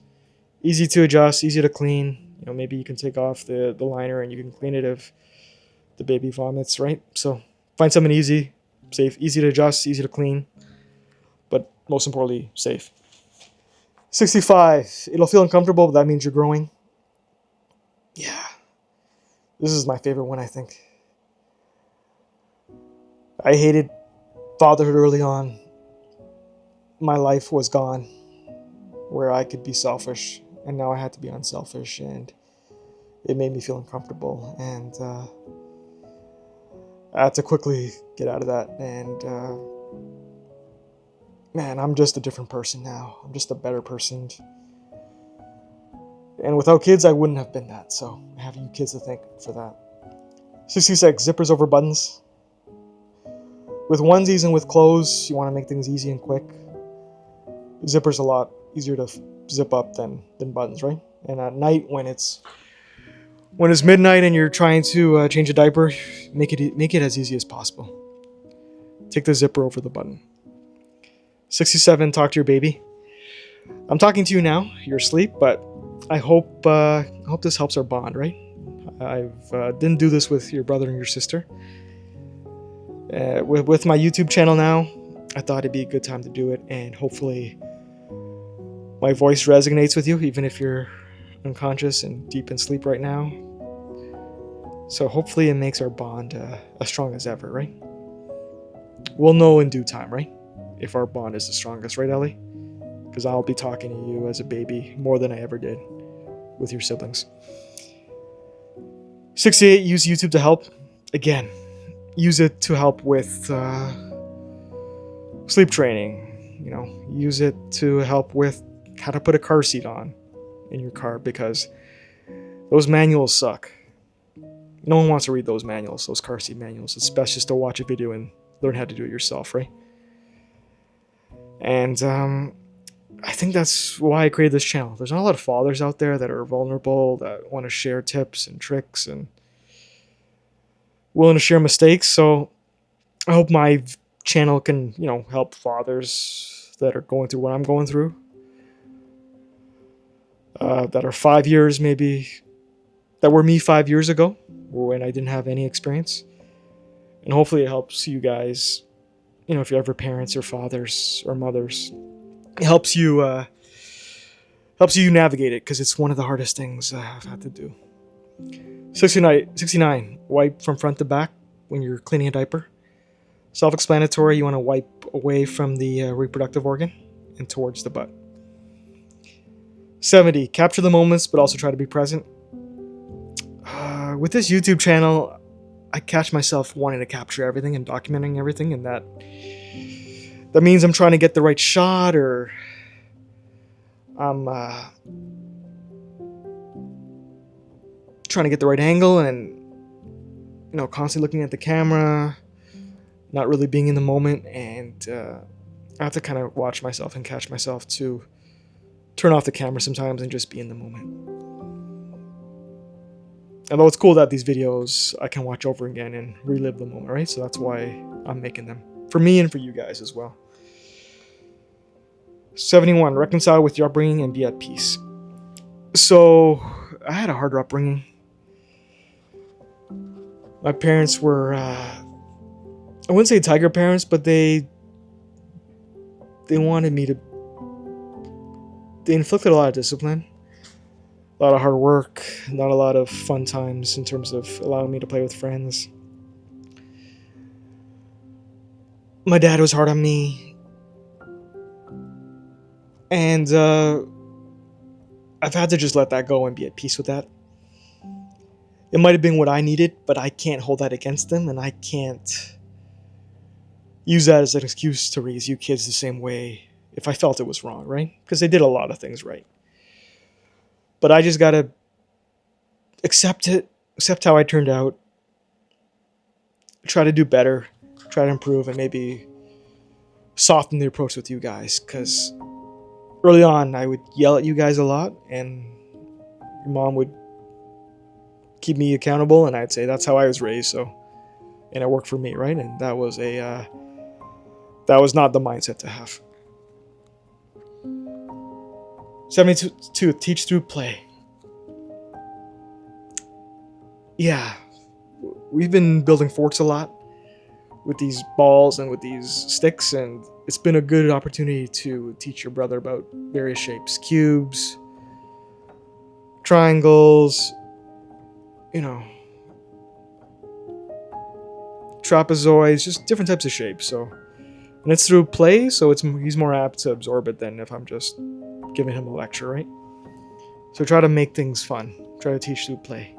Easy to adjust, easy to clean. Maybe you can take off the liner and you can clean it if the baby vomits, right? So find something easy, safe, easy to adjust, easy to clean, but most importantly, safe. 65, it'll feel uncomfortable, but that means you're growing. Yeah. This is my favorite one, I think. I hated fatherhood early on. My life was gone where I could be selfish, and now I had to be unselfish, and it made me feel uncomfortable, and I had to quickly get out of that, and man, I'm just a different person now. I'm just a better person. And without kids, I wouldn't have been that, so I have you kids to thank for that. 66, zippers over buttons. With onesies and with clothes, you want to make things easy and quick. Zippers a lot easier to zip up than buttons, right? And at night, when it's midnight and you're trying to change a diaper, make it as easy as possible. Take the zipper over the button. 67, talk to your baby. I'm talking to you now. You're asleep, but I hope this helps our bond, right? I've didn't do this with your brother and your sister. With my YouTube channel now, I thought it'd be a good time to do it, and hopefully my voice resonates with you, even if you're unconscious and deep in sleep right now. So hopefully it makes our bond as strong as ever, right? We'll know in due time, right? If our bond is the strongest, right, Ellie? Because I'll be talking to you as a baby more than I ever did with your siblings. 68, use YouTube to help. Again, use it to help with sleep training. Use it to help with how to put a car seat on in your car, because those manuals suck. No one wants to read those manuals, those car seat manuals. It's best just to watch a video and learn how to do it yourself, right? And I think that's why I created this channel. There's not a lot of fathers out there that are vulnerable, that want to share tips and tricks and willing to share mistakes. So I hope my channel can, help fathers that are going through what I'm going through. that are 5 years maybe, that were me 5 years ago when I didn't have any experience. And hopefully it helps you guys, if you're ever parents or fathers or mothers, it helps you navigate it, because it's one of the hardest things I've had to do. 69, wipe from front to back when you're cleaning a diaper. Self-explanatory, you want to wipe away from the reproductive organ and towards the butt. 70, capture the moments, but also try to be present. With this YouTube channel, I catch myself wanting to capture everything and documenting everything, and that means I'm trying to get the right shot, or I'm trying to get the right angle, and constantly looking at the camera, not really being in the moment, and I have to kind of watch myself and catch myself to turn off the camera sometimes and just be in the moment. Although it's cool that these videos I can watch over again and relive the moment, right? So that's why I'm making them, for me and for you guys as well. 71, reconcile with your upbringing and be at peace. So I had a harder upbringing. My parents were, I wouldn't say tiger parents, but they wanted me to, they inflicted a lot of discipline, a lot of hard work, not a lot of fun times in terms of allowing me to play with friends. My dad was hard on me, and I've had to just let that go and be at peace with that. It might have been what I needed, but I can't hold that against them, and I can't use that as an excuse to raise you kids the same way if I felt it was wrong, right? Because they did a lot of things right. But I just gotta accept it, accept how I turned out, try to do better, try to improve, and maybe soften the approach with you guys. Because early on, I would yell at you guys a lot, and your mom would keep me accountable, and I'd say that's how I was raised, so, and it worked for me, right? And that was not the mindset to have. 72, teach through play. Yeah, we've been building forts a lot with these balls and with these sticks, and it's been a good opportunity to teach your brother about various shapes, cubes, triangles, trapezoids, just different types of shapes. So, and it's through play, so he's more apt to absorb it than if I'm just giving him a lecture, right? So try to make things fun. Try to teach through play.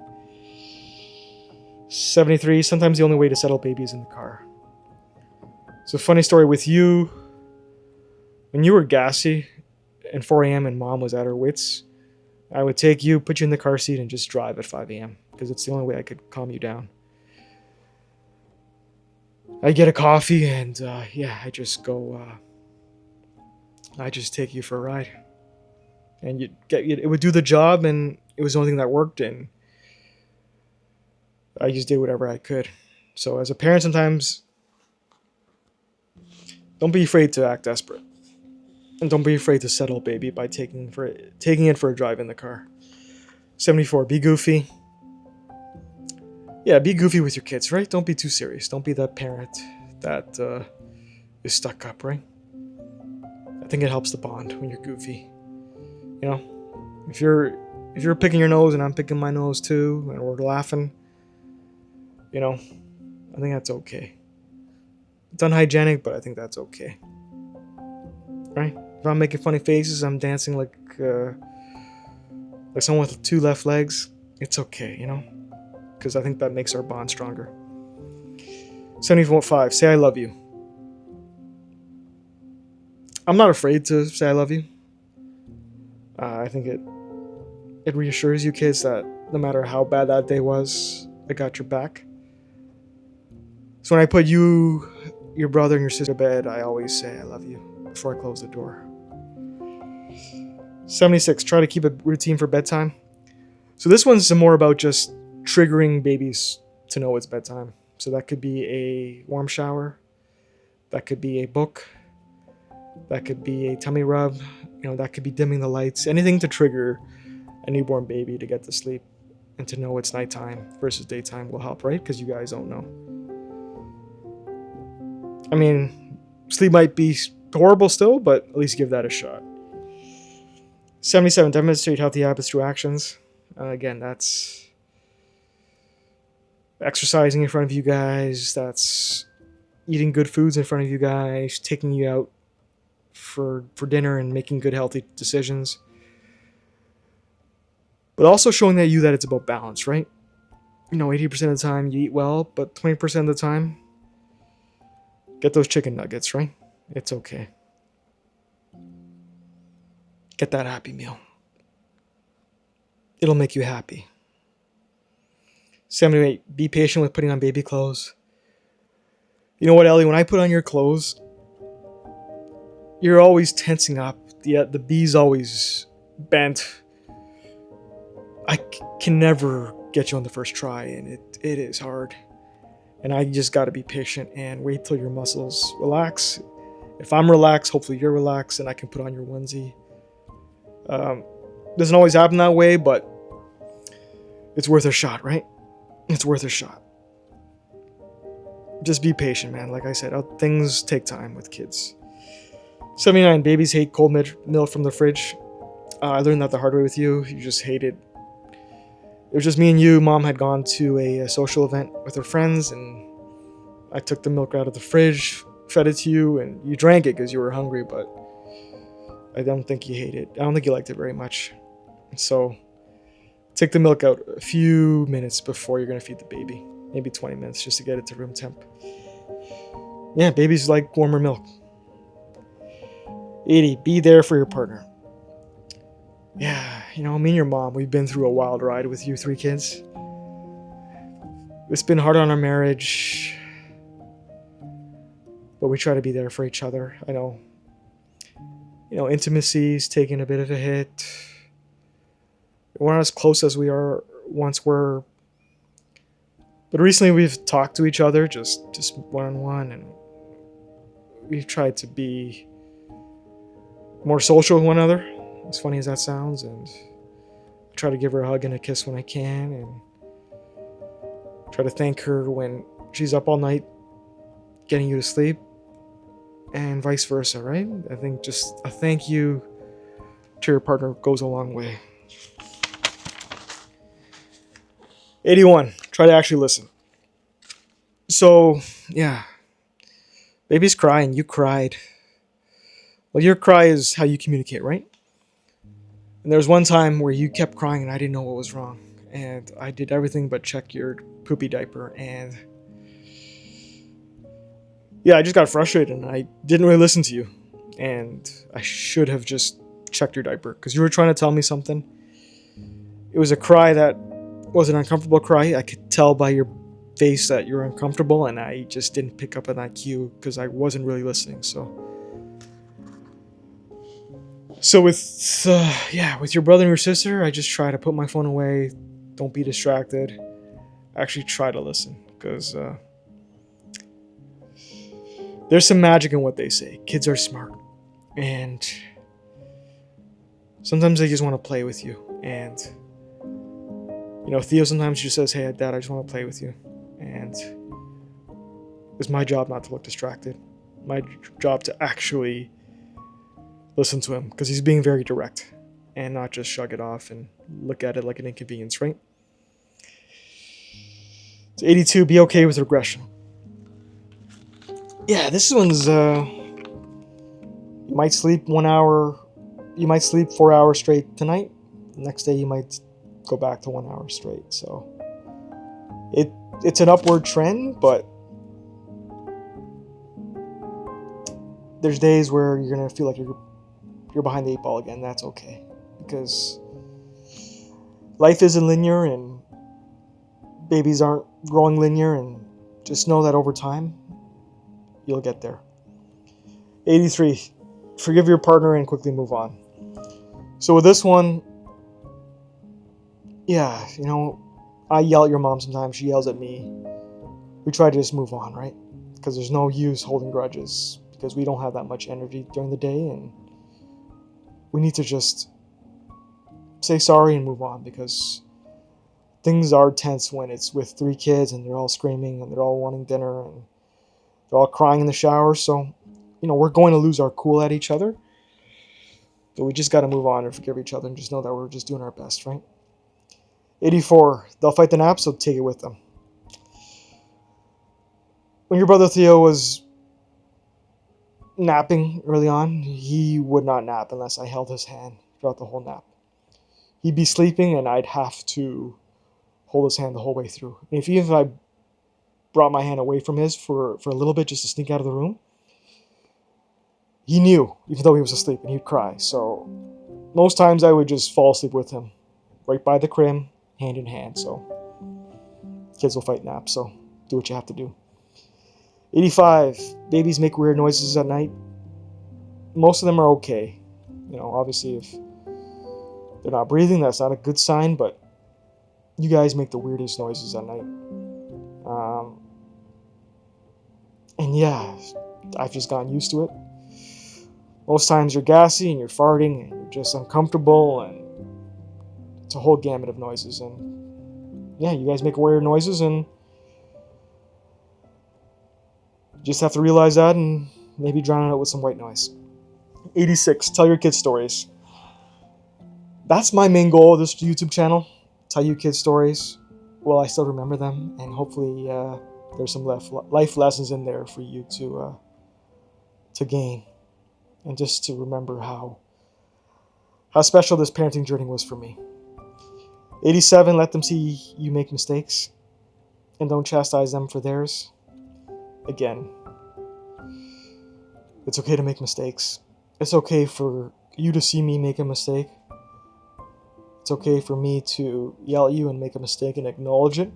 73, sometimes the only way to settle baby is in the car. So funny story with you. When you were gassy and 4 a.m. and mom was at her wits, I would take you, put you in the car seat, and just drive at 5 a.m. because it's the only way I could calm you down. I get a coffee, and I just go. I just take you for a ride, and it would do the job, and it was the only thing that worked, and I just did whatever I could. So as a parent, sometimes don't be afraid to act desperate, and don't be afraid to settle baby by taking it for a drive in the car. 74, be goofy. Yeah, be goofy with your kids, right? Don't be too serious. Don't be that parent that is stuck up, right? I think it helps the bond when you're goofy. If you're picking your nose and I'm picking my nose too, and we're laughing, I think that's okay. It's unhygienic, but I think that's okay, right? If I'm making funny faces, I'm dancing like someone with 2 left legs, it's okay, because I think that makes our bond stronger. 74.5, say I love you. I'm not afraid to say I love you. I think it reassures you kids that no matter how bad that day was, I got your back. So when I put you, your brother, and your sister to bed, I always say I love you before I close the door. 76, try to keep a routine for bedtime. So this one's more about just triggering babies to know it's bedtime. So that could be a warm shower, that could be a book, that could be a tummy rub, that could be dimming the lights, anything to trigger a newborn baby to get to sleep and to know it's nighttime versus daytime will help, right? Because you guys don't know. I mean, sleep might be horrible still, but at least give that a shot. 77, demonstrate healthy habits through actions. Again, that's exercising in front of you guys. That's eating good foods in front of you guys, taking you out for dinner and making good healthy decisions. But also showing that it's about balance, right? 80% of the time you eat well, but 20% of the time, get those chicken nuggets, right? It's okay. Get that happy meal. It'll make you happy. 78, be patient with putting on baby clothes. You know what, Ellie? When I put on your clothes, you're always tensing up. The B's always bent. I can never get you on the first try, and it is hard. And I just got to be patient and wait till your muscles relax. If I'm relaxed, hopefully you're relaxed, and I can put on your onesie. Doesn't always happen that way, but it's worth a shot, right? It's worth a shot. Just be patient, man. Like I said, things take time with kids. 79, babies hate cold milk from the fridge. I learned that the hard way with you. You just hated. It was just me and you. Mom had gone to a social event with her friends, and I took the milk out of the fridge, fed it to you, and you drank it because you were hungry, but I don't think you hated it. I don't think you liked it very much. So take the milk out a few minutes before you're going to feed the baby. Maybe 20 minutes just to get it to room temp. Yeah, babies like warmer milk. 80, be there for your partner. Yeah, me and your mom, we've been through a wild ride with you 3 kids. It's been hard on our marriage, but we try to be there for each other. I know, intimacy's taking a bit of a hit. We're not as close as we once were. But recently we've talked to each other just one-on-one, and we've tried to be more social with one another, as funny as that sounds, and I try to give her a hug and a kiss when I can, and try to thank her when she's up all night getting you to sleep, and vice versa, right? I think just a thank you to your partner goes a long way. 81, try to actually listen. So, yeah. Baby's crying, you cried. Well, your cry is how you communicate, right? And there was one time where you kept crying and I didn't know what was wrong. And I did everything but check your poopy diaper. And yeah, I just got frustrated and I didn't really listen to you. And I should have just checked your diaper because you were trying to tell me something. It was a cry that was an uncomfortable cry. I could tell by your face that you're uncomfortable, and I just didn't pick up on that cue because I wasn't really listening. So with your brother and your sister, I just try to put my phone away. Don't be distracted. Actually try to listen because there's some magic in what they say. Kids are smart, and sometimes they just want to play with you. And Theo sometimes just says, "Hey, Dad, I just want to play with you." And it's my job not to look distracted. My job to actually listen to him because he's being very direct and not just shrug it off and look at it like an inconvenience, right? It's 82, be okay with regression. Yeah, this one's, you might sleep 1 hour, you might sleep 4 hours straight tonight. The next day you might go back to 1 hour straight. So it's an upward trend, but there's days where you're going to feel like you're behind the 8 ball again. That's okay, because life isn't linear and babies aren't growing linear, and just know that over time you'll get there. 83, forgive your partner and quickly move on. So with this one, yeah, I yell at your mom sometimes, she yells at me. We try to just move on, right? Because there's no use holding grudges, because we don't have that much energy during the day, and we need to just say sorry and move on, because things are tense when it's with 3 kids and they're all screaming and they're all wanting dinner and they're all crying in the shower. So, we're going to lose our cool at each other, but we just got to move on and forgive each other and just know that we're just doing our best, right? 84, they'll fight the nap, so take it with them. When your brother Theo was napping early on, he would not nap unless I held his hand throughout the whole nap. He'd be sleeping and I'd have to hold his hand the whole way through. And even if I brought my hand away from his for a little bit just to sneak out of the room, he knew, even though he was asleep, and he'd cry. So most times I would just fall asleep with him, right by the crib, hand in hand. So kids will fight naps, so do what you have to do. 85, babies make weird noises at night. Most of them are okay. Obviously if they're not breathing, that's not a good sign, but you guys make the weirdest noises at night. And yeah, I've just gotten used to it. Most times you're gassy and you're farting and you're just uncomfortable, and it's a whole gamut of noises. And yeah, you guys make weird noises, and you just have to realize that and maybe drown it out with some white noise. 86, tell your kids stories. That's my main goal of this YouTube channel. Tell you kids stories. Well, I still remember them, and hopefully there's some life lessons in there for you to gain, and just to remember how special this parenting journey was for me. 87, let them see you make mistakes, and don't chastise them for theirs. Again, it's okay to make mistakes. It's okay for you to see me make a mistake. It's okay for me to yell at you and make a mistake and acknowledge it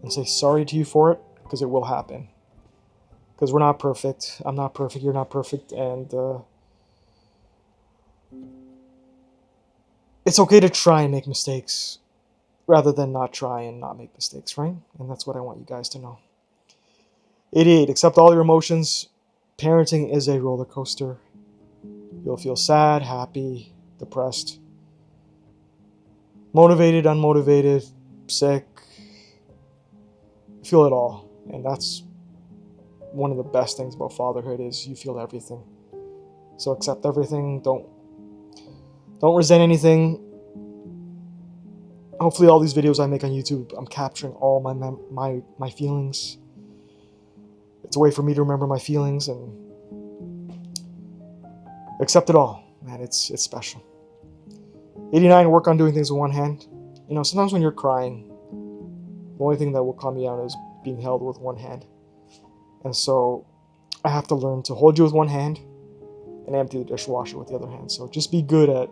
and say sorry to you for it, because it will happen. Because we're not perfect. I'm not perfect. You're not perfect. And it's okay to try and make mistakes rather than not try and not make mistakes, right? And that's what I want you guys to know. 88, accept all your emotions. Parenting is a roller coaster. You'll feel sad, happy, depressed, motivated, unmotivated, sick. Feel it all. And that's one of the best things about fatherhood, is you feel everything. So accept everything. Don't resent anything. Hopefully all these videos I make on YouTube, I'm capturing all my feelings. It's a way for me to remember my feelings and accept it all. Man, it's special. 89, work on doing things with one hand. Sometimes when you're crying, the only thing that will calm you down is being held with one hand. And so I have to learn to hold you with one hand and empty the dishwasher with the other hand. So just be good at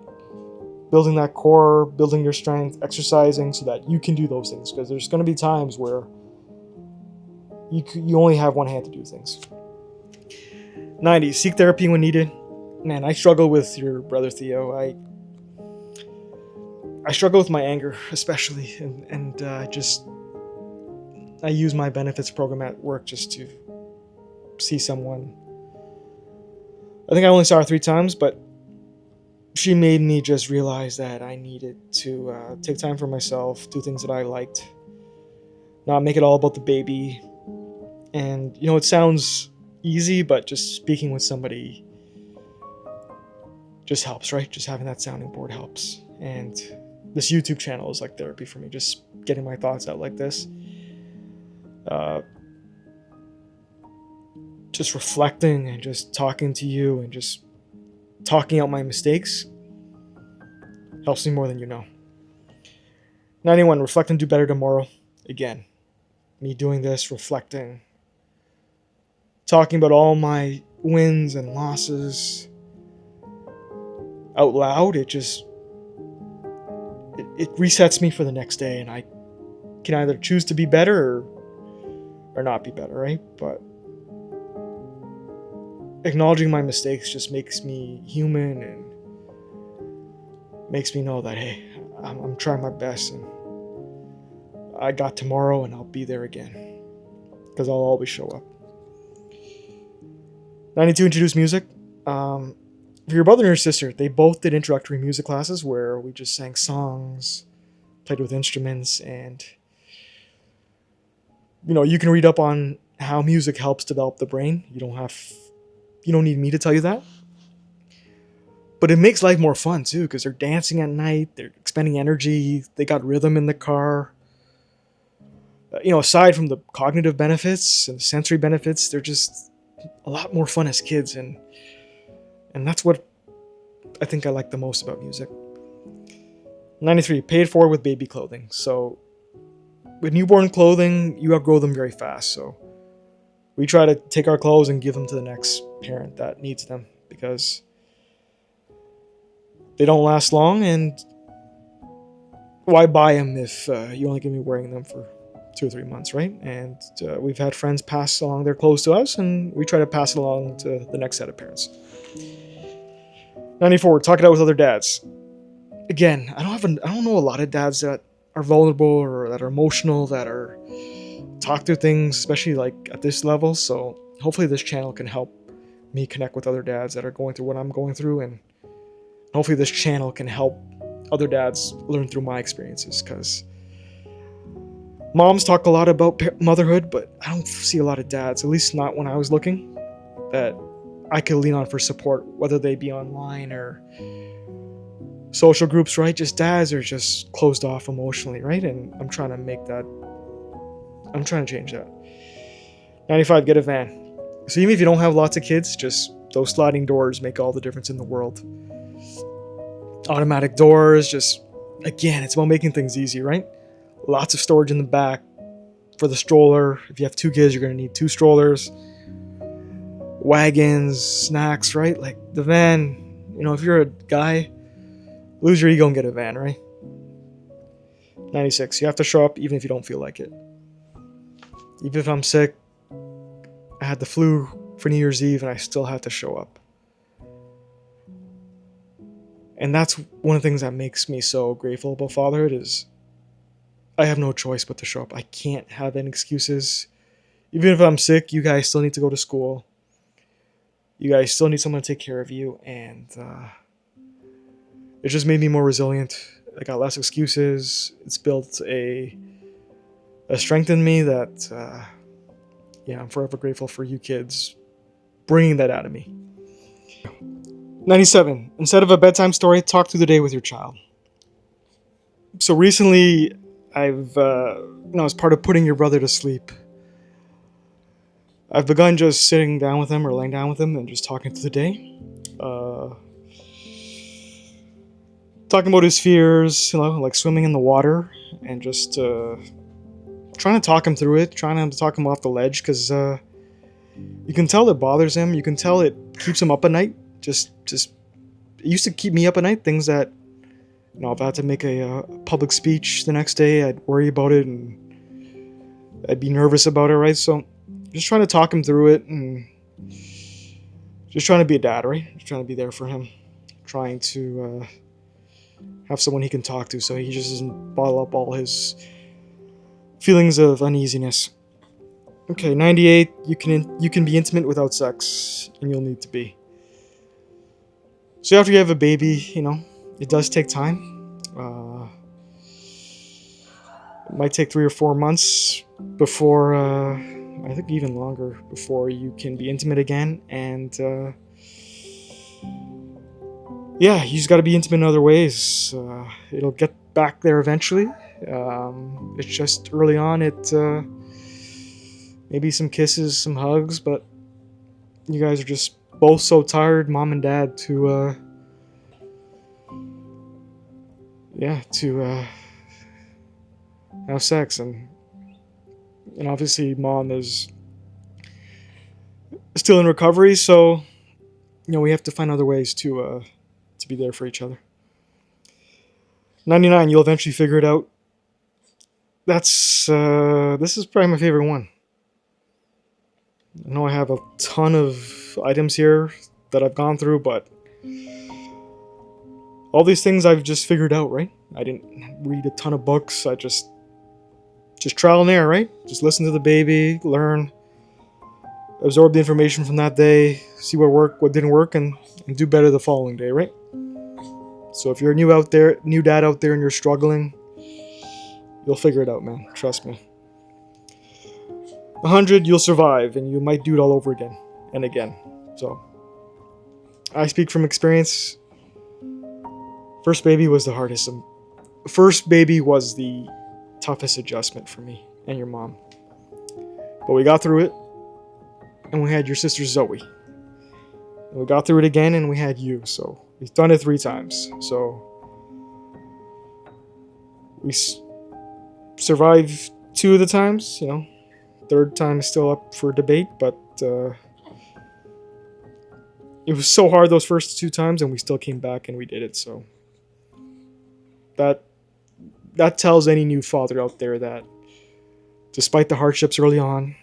building that core, building your strength, exercising so that you can do those things. Because there's going to be times where you only have one hand to do things. 90, seek therapy when needed. Man, I struggle with your brother Theo. I struggle with my anger, especially, and I use my benefits program at work just to see someone. I think I only saw her 3 times, but she made me just realize that I needed to take time for myself, do things that I liked, not make it all about the baby. And, it sounds easy, but just speaking with somebody just helps, right? Just having that sounding board helps. And this YouTube channel is like therapy for me, just getting my thoughts out like this. Just reflecting and just talking to you and just talking out my mistakes helps me more than you know. 91, reflect and do better tomorrow. Again, me doing this, reflecting, talking about all my wins and losses out loud, it resets me for the next day, and I can either choose to be better or not be better, right? But acknowledging my mistakes just makes me human and makes me know that, hey, I'm trying my best, and I got tomorrow, and I'll be there again, because I'll always show up. 92, introduce music. For your brother and your sister, they both did introductory music classes where we just sang songs, played with instruments, and you can read up on how music helps develop the brain. You don't need me to tell you that. But it makes life more fun too, because they're dancing at night, they're expending energy, they got rhythm in the car. Aside from the cognitive benefits and sensory benefits, they're just a lot more fun as kids, and that's what I think I like the most about music. 93, paid for with baby clothing. So with newborn clothing, you outgrow them very fast. So we try to take our clothes and give them to the next parent that needs them, because they don't last long, and why buy them if you're only going to be wearing them for 2 or 3 months, right? And we've had friends pass along their clothes to us, and we try to pass it along to the next set of parents. 94, talk it out with other dads. Again, I don't know a lot of dads that are vulnerable or that are emotional, that are talk through things, especially like at this level. So hopefully this channel can help me connect with other dads that are going through what I'm going through, and hopefully this channel can help other dads learn through my experiences, because moms talk a lot about motherhood, but I don't see a lot of dads, at least not when I was looking, that I could lean on for support, whether they be online or social groups, right? Just dads are just closed off emotionally, right? And I'm trying to change that. 95, get a van. So even if you don't have lots of kids, just those sliding doors make all the difference in the world. Automatic doors, again, it's about making things easy, right? Lots of storage in the back for the stroller. If you have 2 kids, you're going to need 2 strollers. Wagons, snacks, right? Like the van, if you're a guy, lose your ego and get a van, right? 96, you have to show up even if you don't feel like it. Even if I'm sick, I had the flu for New Year's Eve and I still had to show up. And that's one of the things that makes me so grateful about fatherhood is I have no choice but to show up. I can't have any excuses. Even if I'm sick, you guys still need to go to school. You guys still need someone to take care of you. And it just made me more resilient. I got less excuses. It's built a strength in me that, I'm forever grateful for you kids bringing that out of me. 97. Instead of a bedtime story, talk through the day with your child. So recently, I've, as part of putting your brother to sleep, I've begun just sitting down with him or laying down with him and just talking through the day. Talking about his fears, like swimming in the water, and just trying to talk him through it, trying to talk him off the ledge, because you can tell it bothers him. You can tell it keeps him up at night. Just it used to keep me up at night. Things that, if I had to make a public speech the next day, I'd worry about it and I'd be nervous about it, right? So just trying to talk him through it and just trying to be a dad, right? Just trying to be there for him. Trying to have someone he can talk to so he just doesn't bottle up all his feelings of uneasiness. Okay, 98, you can be intimate without sex, and you'll need to be. So after you have a baby, it does take time. It might take 3 or 4 months before, I think even longer, before you can be intimate again. And you just got to be intimate in other ways. It'll get back there eventually. It's just early on, maybe some kisses, some hugs, but you guys are just both so tired, mom and dad, to have sex. And obviously mom is still in recovery, so we have to find other ways to be there for each other. 99, you'll eventually figure it out. This is probably my favorite one. I know I have a ton of items here that I've gone through, but all these things I've just figured out, right? I didn't read a ton of books. I just trial and error, right? Just listen to the baby, learn. absorb the information from that day, see what worked, what didn't work, and do better the following day, right? So if you're a new dad out there, and you're struggling, you'll figure it out, man. Trust me. 100, you'll survive, and you might do it all over again and again. So I speak from experience. First baby was the hardest. First baby was the toughest adjustment for me and your mom. But we got through it, and we had your sister Zoe. And we got through it again, and we had you. So we've done it 3 times. So we survived 2 of the times. Third time is still up for debate, but it was so hard those first 2 times, and we still came back and we did it. So that tells any new father out there that despite the hardships early on,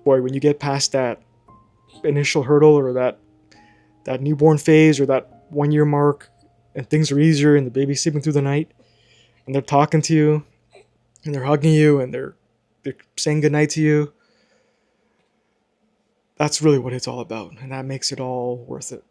boy, when you get past that initial hurdle, or that newborn phase, or that 1-year mark, and things are easier, and the baby's sleeping through the night, and they're talking to you, and they're hugging you, and they're saying goodnight to you, that's really what it's all about, and that makes it all worth it.